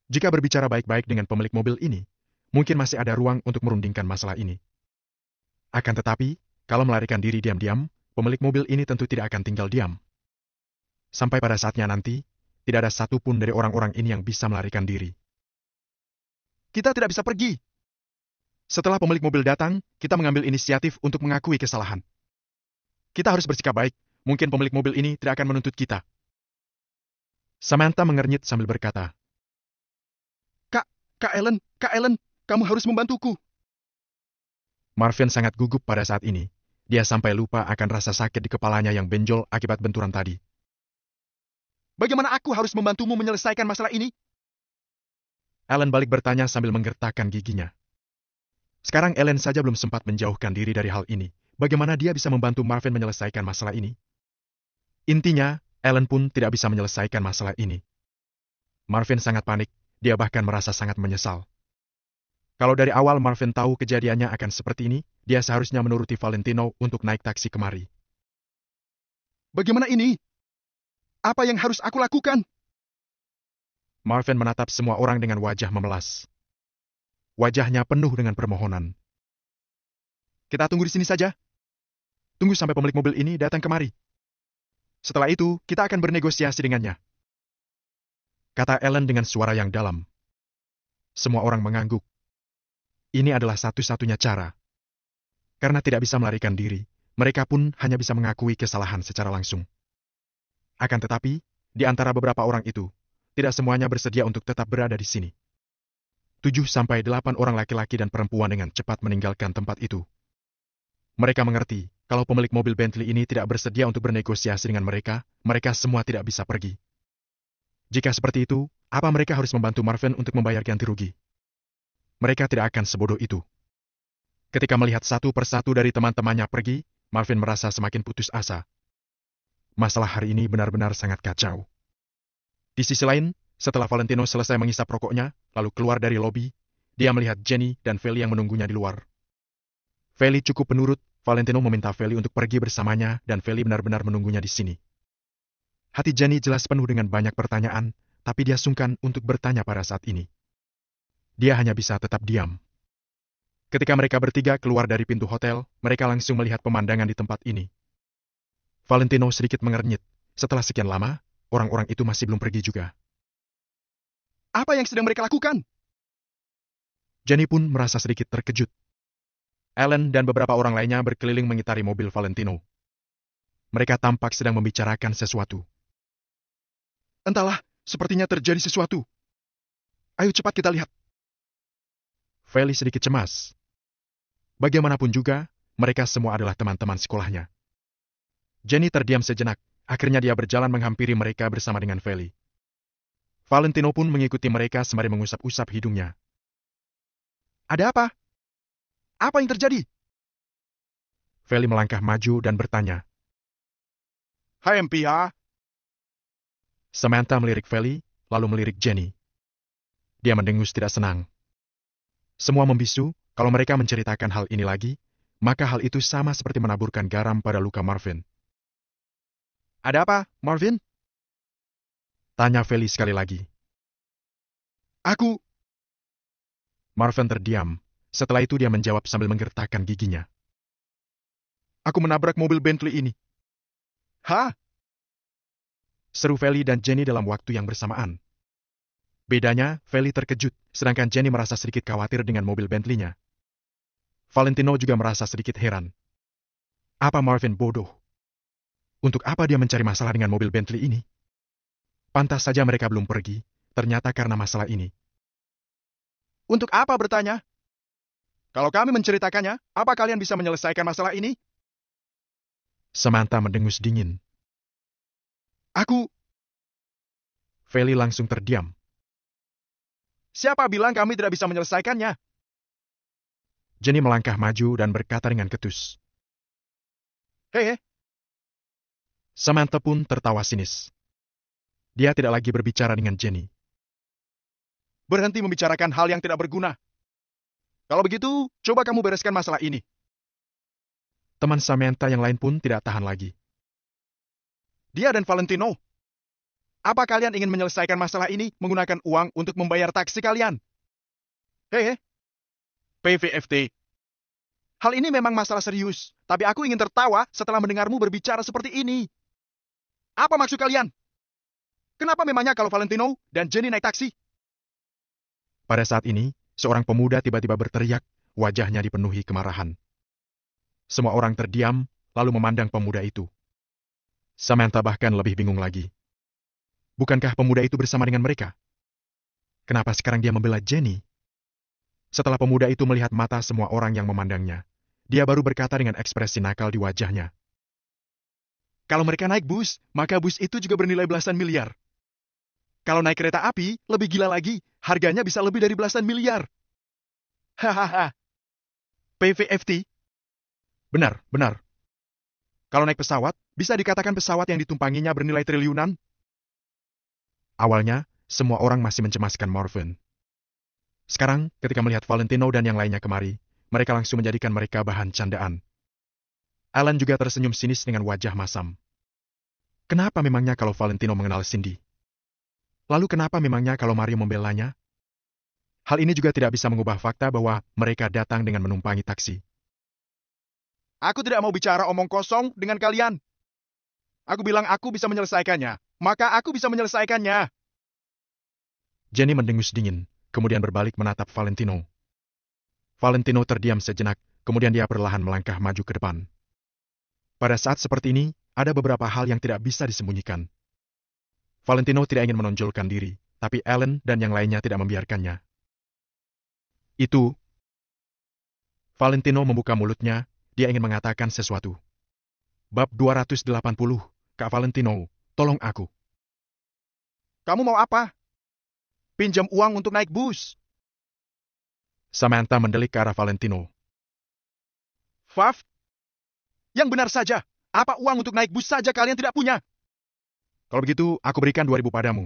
Jika berbicara baik-baik dengan pemilik mobil ini, mungkin masih ada ruang untuk merundingkan masalah ini. Akan tetapi, kalau melarikan diri diam-diam, pemilik mobil ini tentu tidak akan tinggal diam. Sampai pada saatnya nanti, tidak ada satupun dari orang-orang ini yang bisa melarikan diri. Kita tidak bisa pergi. Setelah pemilik mobil datang, kita mengambil inisiatif untuk mengakui kesalahan. Kita harus bersikap baik. Mungkin pemilik mobil ini tidak akan menuntut kita. Samantha mengernyit sambil berkata, Kak Ellen, kamu harus membantuku. Marvin sangat gugup pada saat ini. Dia sampai lupa akan rasa sakit di kepalanya yang benjol akibat benturan tadi. Bagaimana aku harus membantumu menyelesaikan masalah ini? Ellen balik bertanya sambil menggertakkan giginya. Sekarang Ellen saja belum sempat menjauhkan diri dari hal ini. Bagaimana dia bisa membantu Marvin menyelesaikan masalah ini? Intinya, Ellen pun tidak bisa menyelesaikan masalah ini. Marvin sangat panik, dia bahkan merasa sangat menyesal. Kalau dari awal Marvin tahu kejadiannya akan seperti ini, dia seharusnya menuruti Valentino untuk naik taksi kemari. Bagaimana ini? Apa yang harus aku lakukan? Marvin menatap semua orang dengan wajah memelas. Wajahnya penuh dengan permohonan. Kita tunggu di sini saja. Tunggu sampai pemilik mobil ini datang kemari. Setelah itu, kita akan bernegosiasi dengannya. Kata Ellen dengan suara yang dalam. Semua orang mengangguk. Ini adalah satu-satunya cara. Karena tidak bisa melarikan diri, mereka pun hanya bisa mengakui kesalahan secara langsung. Akan tetapi, di antara beberapa orang itu, tidak semuanya bersedia untuk tetap berada di sini. 7-8 orang laki-laki dan perempuan dengan cepat meninggalkan tempat itu. Mereka mengerti, kalau pemilik mobil Bentley ini tidak bersedia untuk bernegosiasi dengan mereka, mereka semua tidak bisa pergi. Jika seperti itu, apa mereka harus membantu Marvin untuk membayar ganti rugi? Mereka tidak akan sebodoh itu. Ketika melihat satu persatu dari teman-temannya pergi, Marvin merasa semakin putus asa. Masalah hari ini benar-benar sangat kacau. Di sisi lain, setelah Valentino selesai mengisap rokoknya, lalu keluar dari lobi, dia melihat Jenny dan Feli yang menunggunya di luar. Feli cukup penurut, Valentino meminta Feli untuk pergi bersamanya dan Feli benar-benar menunggunya di sini. Hati Jenny jelas penuh dengan banyak pertanyaan, tapi dia sungkan untuk bertanya pada saat ini. Dia hanya bisa tetap diam. Ketika mereka bertiga keluar dari pintu hotel, mereka langsung melihat pemandangan di tempat ini. Valentino sedikit mengernyit. Setelah sekian lama, orang-orang itu masih belum pergi juga. Apa yang sedang mereka lakukan? Jenny pun merasa sedikit terkejut. Ellen dan beberapa orang lainnya berkeliling mengitari mobil Valentino. Mereka tampak sedang membicarakan sesuatu. Entahlah, sepertinya terjadi sesuatu. Ayo cepat kita lihat. Feli sedikit cemas. Bagaimanapun juga, mereka semua adalah teman-teman sekolahnya. Jenny terdiam sejenak, akhirnya dia berjalan menghampiri mereka bersama dengan Feli. Valentino pun mengikuti mereka sembari mengusap-usap hidungnya. Ada apa? Apa yang terjadi? Feli melangkah maju dan bertanya. Hai MPA. Samantha melirik Feli, lalu melirik Jenny. Dia mendengus tidak senang. Semua membisu, kalau mereka menceritakan hal ini lagi, maka hal itu sama seperti menaburkan garam pada luka Marvin. Ada apa, Marvin? Tanya Feli sekali lagi. Aku... Marvin terdiam. Setelah itu dia menjawab sambil menggertakkan giginya. Aku menabrak mobil Bentley ini. Hah? Seru Feli dan Jenny dalam waktu yang bersamaan. Bedanya, Feli terkejut, sedangkan Jenny merasa sedikit khawatir dengan mobil Bentley-nya. Valentino juga merasa sedikit heran. Apa Marvin bodoh? Untuk apa dia mencari masalah dengan mobil Bentley ini? Pantas saja mereka belum pergi, ternyata karena masalah ini. Untuk apa bertanya? Kalau kami menceritakannya, apa kalian bisa menyelesaikan masalah ini? Samantha mendengus dingin. Aku... Feli langsung terdiam. Siapa bilang kami tidak bisa menyelesaikannya? Jenny melangkah maju dan berkata dengan ketus. Hei. Samantha pun tertawa sinis. Dia tidak lagi berbicara dengan Jenny. Berhenti membicarakan hal yang tidak berguna. Kalau begitu, coba kamu bereskan masalah ini. Teman Samantha yang lain pun tidak tahan lagi. Dia dan Valentino. Apa kalian ingin menyelesaikan masalah ini menggunakan uang untuk membayar taksi kalian? Hei. PVFT. Hal ini memang masalah serius, tapi aku ingin tertawa setelah mendengarmu berbicara seperti ini. Apa maksud kalian? Kenapa memangnya kalau Valentino dan Jenny naik taksi? Pada saat ini, seorang pemuda tiba-tiba berteriak, wajahnya dipenuhi kemarahan. Semua orang terdiam, lalu memandang pemuda itu. Samantha bahkan lebih bingung lagi. Bukankah pemuda itu bersama dengan mereka? Kenapa sekarang dia membela Jenny? Setelah pemuda itu melihat mata semua orang yang memandangnya, dia baru berkata dengan ekspresi nakal di wajahnya. Kalau mereka naik bus, maka bus itu juga bernilai belasan miliar. Kalau naik kereta api, lebih gila lagi, harganya bisa lebih dari belasan miliar. Hahaha. PVFT? Benar. Kalau naik pesawat, bisa dikatakan pesawat yang ditumpanginya bernilai triliunan? Awalnya, semua orang masih mencemaskan Marvin. Sekarang, ketika melihat Valentino dan yang lainnya kemari, mereka langsung menjadikan mereka bahan candaan. Alan juga tersenyum sinis dengan wajah masam. Kenapa memangnya kalau Valentino mengenal Cindy? Lalu kenapa memangnya kalau Mario membelanya? Hal ini juga tidak bisa mengubah fakta bahwa mereka datang dengan menumpangi taksi. Aku tidak mau bicara omong kosong dengan kalian. Aku bilang aku bisa menyelesaikannya, maka aku bisa menyelesaikannya. Jenny mendengus dingin, kemudian berbalik menatap Valentino. Valentino terdiam sejenak, kemudian dia perlahan melangkah maju ke depan. Pada saat seperti ini, ada beberapa hal yang tidak bisa disembunyikan. Valentino tidak ingin menonjolkan diri, tapi Ellen dan yang lainnya tidak membiarkannya. Itu... Valentino membuka mulutnya, dia ingin mengatakan sesuatu. Bab 280, Kak Valentino, tolong aku. Kamu mau apa? Pinjam uang untuk naik bus. Samantha mendelik ke arah Valentino. Faf, yang benar saja. Apa uang untuk naik bus saja kalian tidak punya? Kalau begitu, aku berikan 2.000 padamu.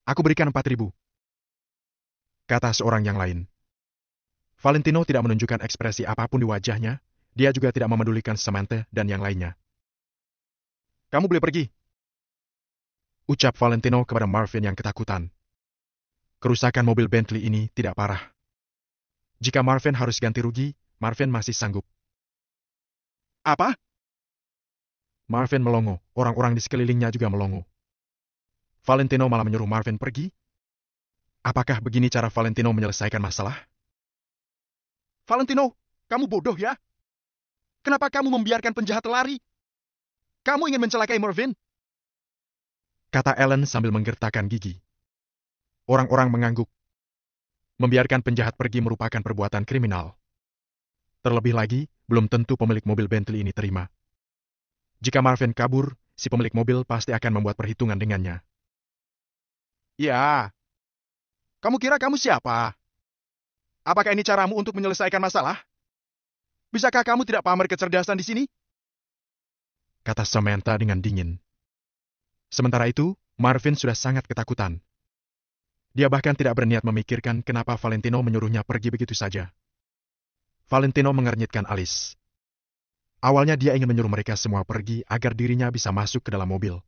Aku berikan 4.000. Kata seorang yang lain. Valentino tidak menunjukkan ekspresi apapun di wajahnya. Dia juga tidak memedulikan Samantha dan yang lainnya. Kamu boleh pergi, ucap Valentino kepada Marvin yang ketakutan. Kerusakan mobil Bentley ini tidak parah. Jika Marvin harus ganti rugi, Marvin masih sanggup. Apa? Marvin melongo, orang-orang di sekelilingnya juga melongo. Valentino malah menyuruh Marvin pergi? Apakah begini cara Valentino menyelesaikan masalah? Valentino, kamu bodoh ya? Kenapa kamu membiarkan penjahat lari? Kamu ingin mencelakai Marvin? Kata Ellen sambil menggertakkan gigi. Orang-orang mengangguk. Membiarkan penjahat pergi merupakan perbuatan kriminal. Terlebih lagi, belum tentu pemilik mobil Bentley ini terima. Jika Marvin kabur, si pemilik mobil pasti akan membuat perhitungan dengannya. Ya. Kamu kira kamu siapa? Apakah ini caramu untuk menyelesaikan masalah? Bisakah kamu tidak pamer kecerdasan di sini? Kata Samantha dengan dingin. Sementara itu, Marvin sudah sangat ketakutan. Dia bahkan tidak berniat memikirkan kenapa Valentino menyuruhnya pergi begitu saja. Valentino mengernyitkan alis. Awalnya dia ingin menyuruh mereka semua pergi agar dirinya bisa masuk ke dalam mobil.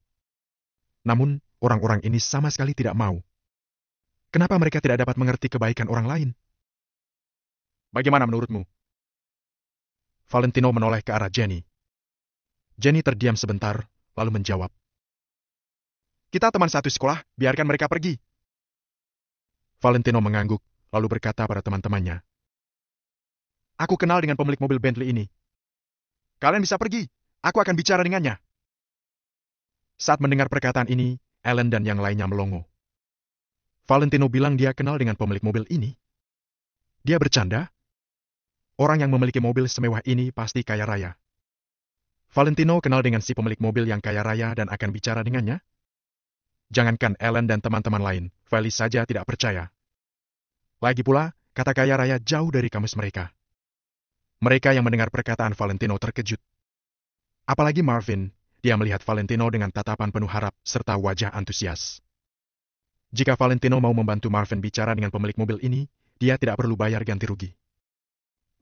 Namun, orang-orang ini sama sekali tidak mau. Kenapa mereka tidak dapat mengerti kebaikan orang lain? Bagaimana menurutmu? Valentino menoleh ke arah Jenny. Jenny terdiam sebentar, lalu menjawab. Kita teman satu sekolah, biarkan mereka pergi. Valentino mengangguk, lalu berkata pada teman-temannya. Aku kenal dengan pemilik mobil Bentley ini. Kalian bisa pergi, aku akan bicara dengannya. Saat mendengar perkataan ini, Ellen dan yang lainnya melongo. Valentino bilang dia kenal dengan pemilik mobil ini. Dia bercanda? Orang yang memiliki mobil semewah ini pasti kaya raya. Valentino kenal dengan si pemilik mobil yang kaya raya dan akan bicara dengannya? Jangankan Ellen dan teman-teman lain, Feli saja tidak percaya. Lagi pula, kata kaya raya jauh dari kamus mereka. Mereka yang mendengar perkataan Valentino terkejut. Apalagi Marvin, dia melihat Valentino dengan tatapan penuh harap serta wajah antusias. Jika Valentino mau membantu Marvin bicara dengan pemilik mobil ini, dia tidak perlu bayar ganti rugi.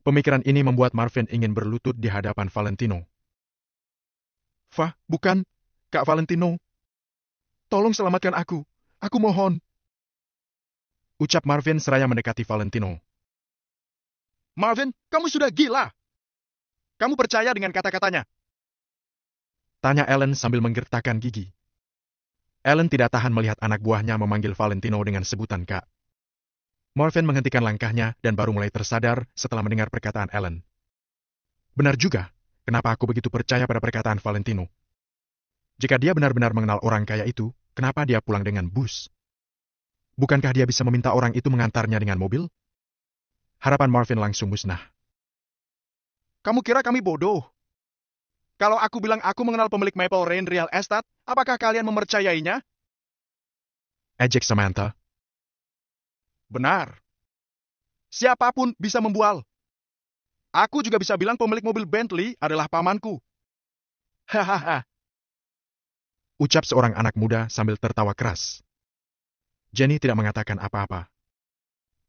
Pemikiran ini membuat Marvin ingin berlutut di hadapan Valentino. Bukan, Kak Valentino. Tolong selamatkan aku mohon. Ucap Marvin seraya mendekati Valentino. Marvin, kamu sudah gila. Kamu percaya dengan kata-katanya? Tanya Ellen sambil menggertakkan gigi. Ellen tidak tahan melihat anak buahnya memanggil Valentino dengan sebutan Kak. Marvin menghentikan langkahnya dan baru mulai tersadar setelah mendengar perkataan Ellen. Benar juga, kenapa aku begitu percaya pada perkataan Valentino? Jika dia benar-benar mengenal orang kaya itu, kenapa dia pulang dengan bus? Bukankah dia bisa meminta orang itu mengantarnya dengan mobil? Harapan Marvin langsung musnah. Kamu kira kami bodoh? Kalau aku bilang aku mengenal pemilik Maple Rain Real Estate, apakah kalian mempercayainya? Ejek Samantha. Benar. Siapapun bisa membual. Aku juga bisa bilang pemilik mobil Bentley adalah pamanku. Hahaha. Ucap seorang anak muda sambil tertawa keras. Jenny tidak mengatakan apa-apa.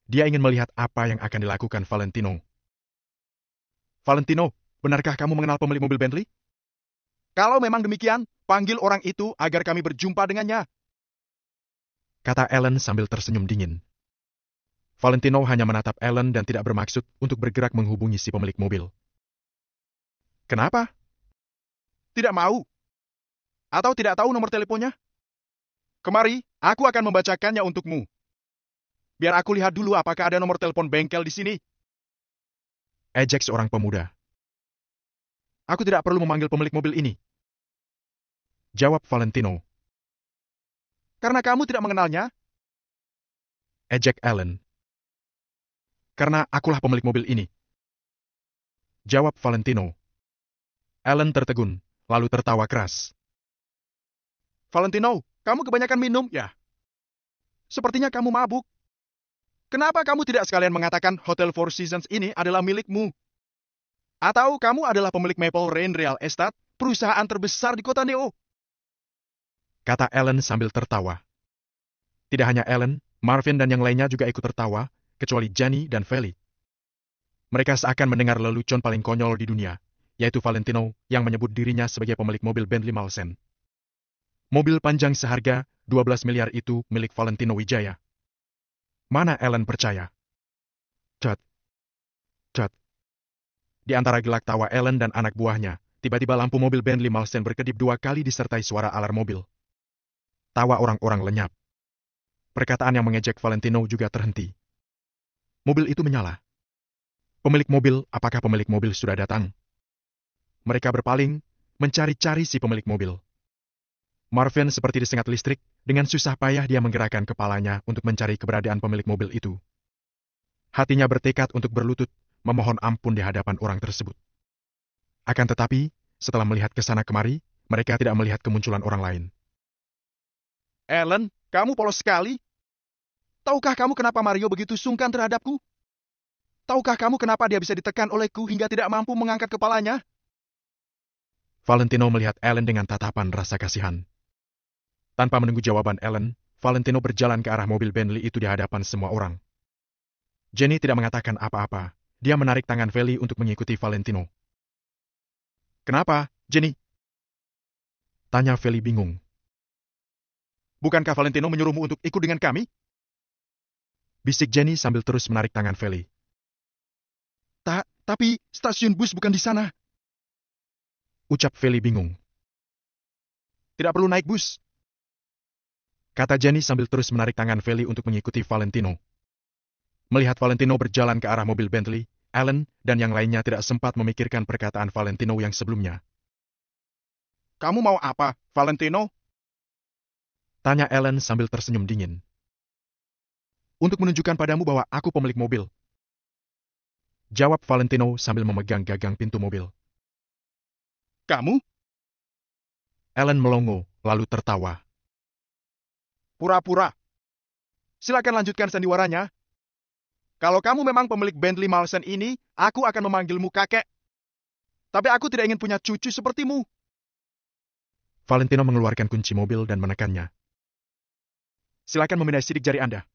Dia ingin melihat apa yang akan dilakukan Valentino. Valentino, benarkah kamu mengenal pemilik mobil Bentley? Kalau memang demikian, panggil orang itu agar kami berjumpa dengannya. Kata Ellen sambil tersenyum dingin. Valentino hanya menatap Ellen dan tidak bermaksud untuk bergerak menghubungi si pemilik mobil. Kenapa? Tidak mau? Atau tidak tahu nomor teleponnya? Kemari, aku akan membacakannya untukmu. Biar aku lihat dulu apakah ada nomor telepon bengkel di sini. Ejek seorang pemuda. Aku tidak perlu memanggil pemilik mobil ini. Jawab Valentino. Karena kamu tidak mengenalnya? Ejek Ellen. Karena akulah pemilik mobil ini. Jawab Valentino. Ellen tertegun, lalu tertawa keras. Valentino, kamu kebanyakan minum, ya? Sepertinya kamu mabuk. Kenapa kamu tidak sekalian mengatakan Hotel Four Seasons ini adalah milikmu? Atau kamu adalah pemilik Maple Rain Real Estate, perusahaan terbesar di kota Neo? Kata Ellen sambil tertawa. Tidak hanya Ellen, Marvin dan yang lainnya juga ikut tertawa, kecuali Jenny dan Feli. Mereka seakan mendengar lelucon paling konyol di dunia, yaitu Valentino yang menyebut dirinya sebagai pemilik mobil Bentley Malsen. Mobil panjang seharga 12 miliar itu milik Valentino Wijaya. Mana Ellen percaya? Cat. Cat. Di antara gelak tawa Ellen dan anak buahnya, tiba-tiba lampu mobil Bentley Malsen berkedip 2 kali disertai suara alarm mobil. Tawa orang-orang lenyap. Perkataan yang mengejek Valentino juga terhenti. Mobil itu menyala. Pemilik mobil, apakah pemilik mobil sudah datang? Mereka berpaling, mencari-cari si pemilik mobil. Marvin seperti disengat listrik, dengan susah payah dia menggerakkan kepalanya untuk mencari keberadaan pemilik mobil itu. Hatinya bertekad untuk berlutut, memohon ampun di hadapan orang tersebut. Akan tetapi, setelah melihat ke sana kemari, mereka tidak melihat kemunculan orang lain. Ellen, kamu polos sekali. Tahukah kamu kenapa Mario begitu sungkan terhadapku? Tahukah kamu kenapa dia bisa ditekan olehku hingga tidak mampu mengangkat kepalanya? Valentino melihat Ellen dengan tatapan rasa kasihan. Tanpa menunggu jawaban Ellen, Valentino berjalan ke arah mobil Bentley itu di hadapan semua orang. Jenny tidak mengatakan apa-apa. Dia menarik tangan Feli untuk mengikuti Valentino. Kenapa, Jenny? Tanya Feli bingung. Bukankah Valentino menyuruhmu untuk ikut dengan kami? Bisik Jenny sambil terus menarik tangan Feli. Tapi stasiun bus bukan di sana. Ucap Feli bingung. Tidak perlu naik bus. Kata Jenny sambil terus menarik tangan Feli untuk mengikuti Valentino. Melihat Valentino berjalan ke arah mobil Bentley, Ellen dan yang lainnya tidak sempat memikirkan perkataan Valentino yang sebelumnya. Kamu mau apa, Valentino? Tanya Ellen sambil tersenyum dingin. Untuk menunjukkan padamu bahwa aku pemilik mobil. Jawab Valentino sambil memegang gagang pintu mobil. Kamu? Ellen melongo, lalu tertawa. Pura-pura. Silakan lanjutkan sandiwaranya. Kalau kamu memang pemilik Bentley Malsen ini, aku akan memanggilmu kakek. Tapi aku tidak ingin punya cucu sepertimu. Valentino mengeluarkan kunci mobil dan menekannya. Silakan memindai sidik jari Anda.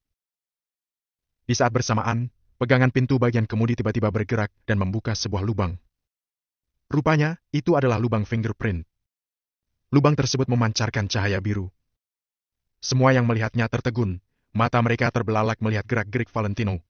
Di saat bersamaan, pegangan pintu bagian kemudi tiba-tiba bergerak dan membuka sebuah lubang. Rupanya, itu adalah lubang fingerprint. Lubang tersebut memancarkan cahaya biru. Semua yang melihatnya tertegun, mata mereka terbelalak melihat gerak-gerik Valentino.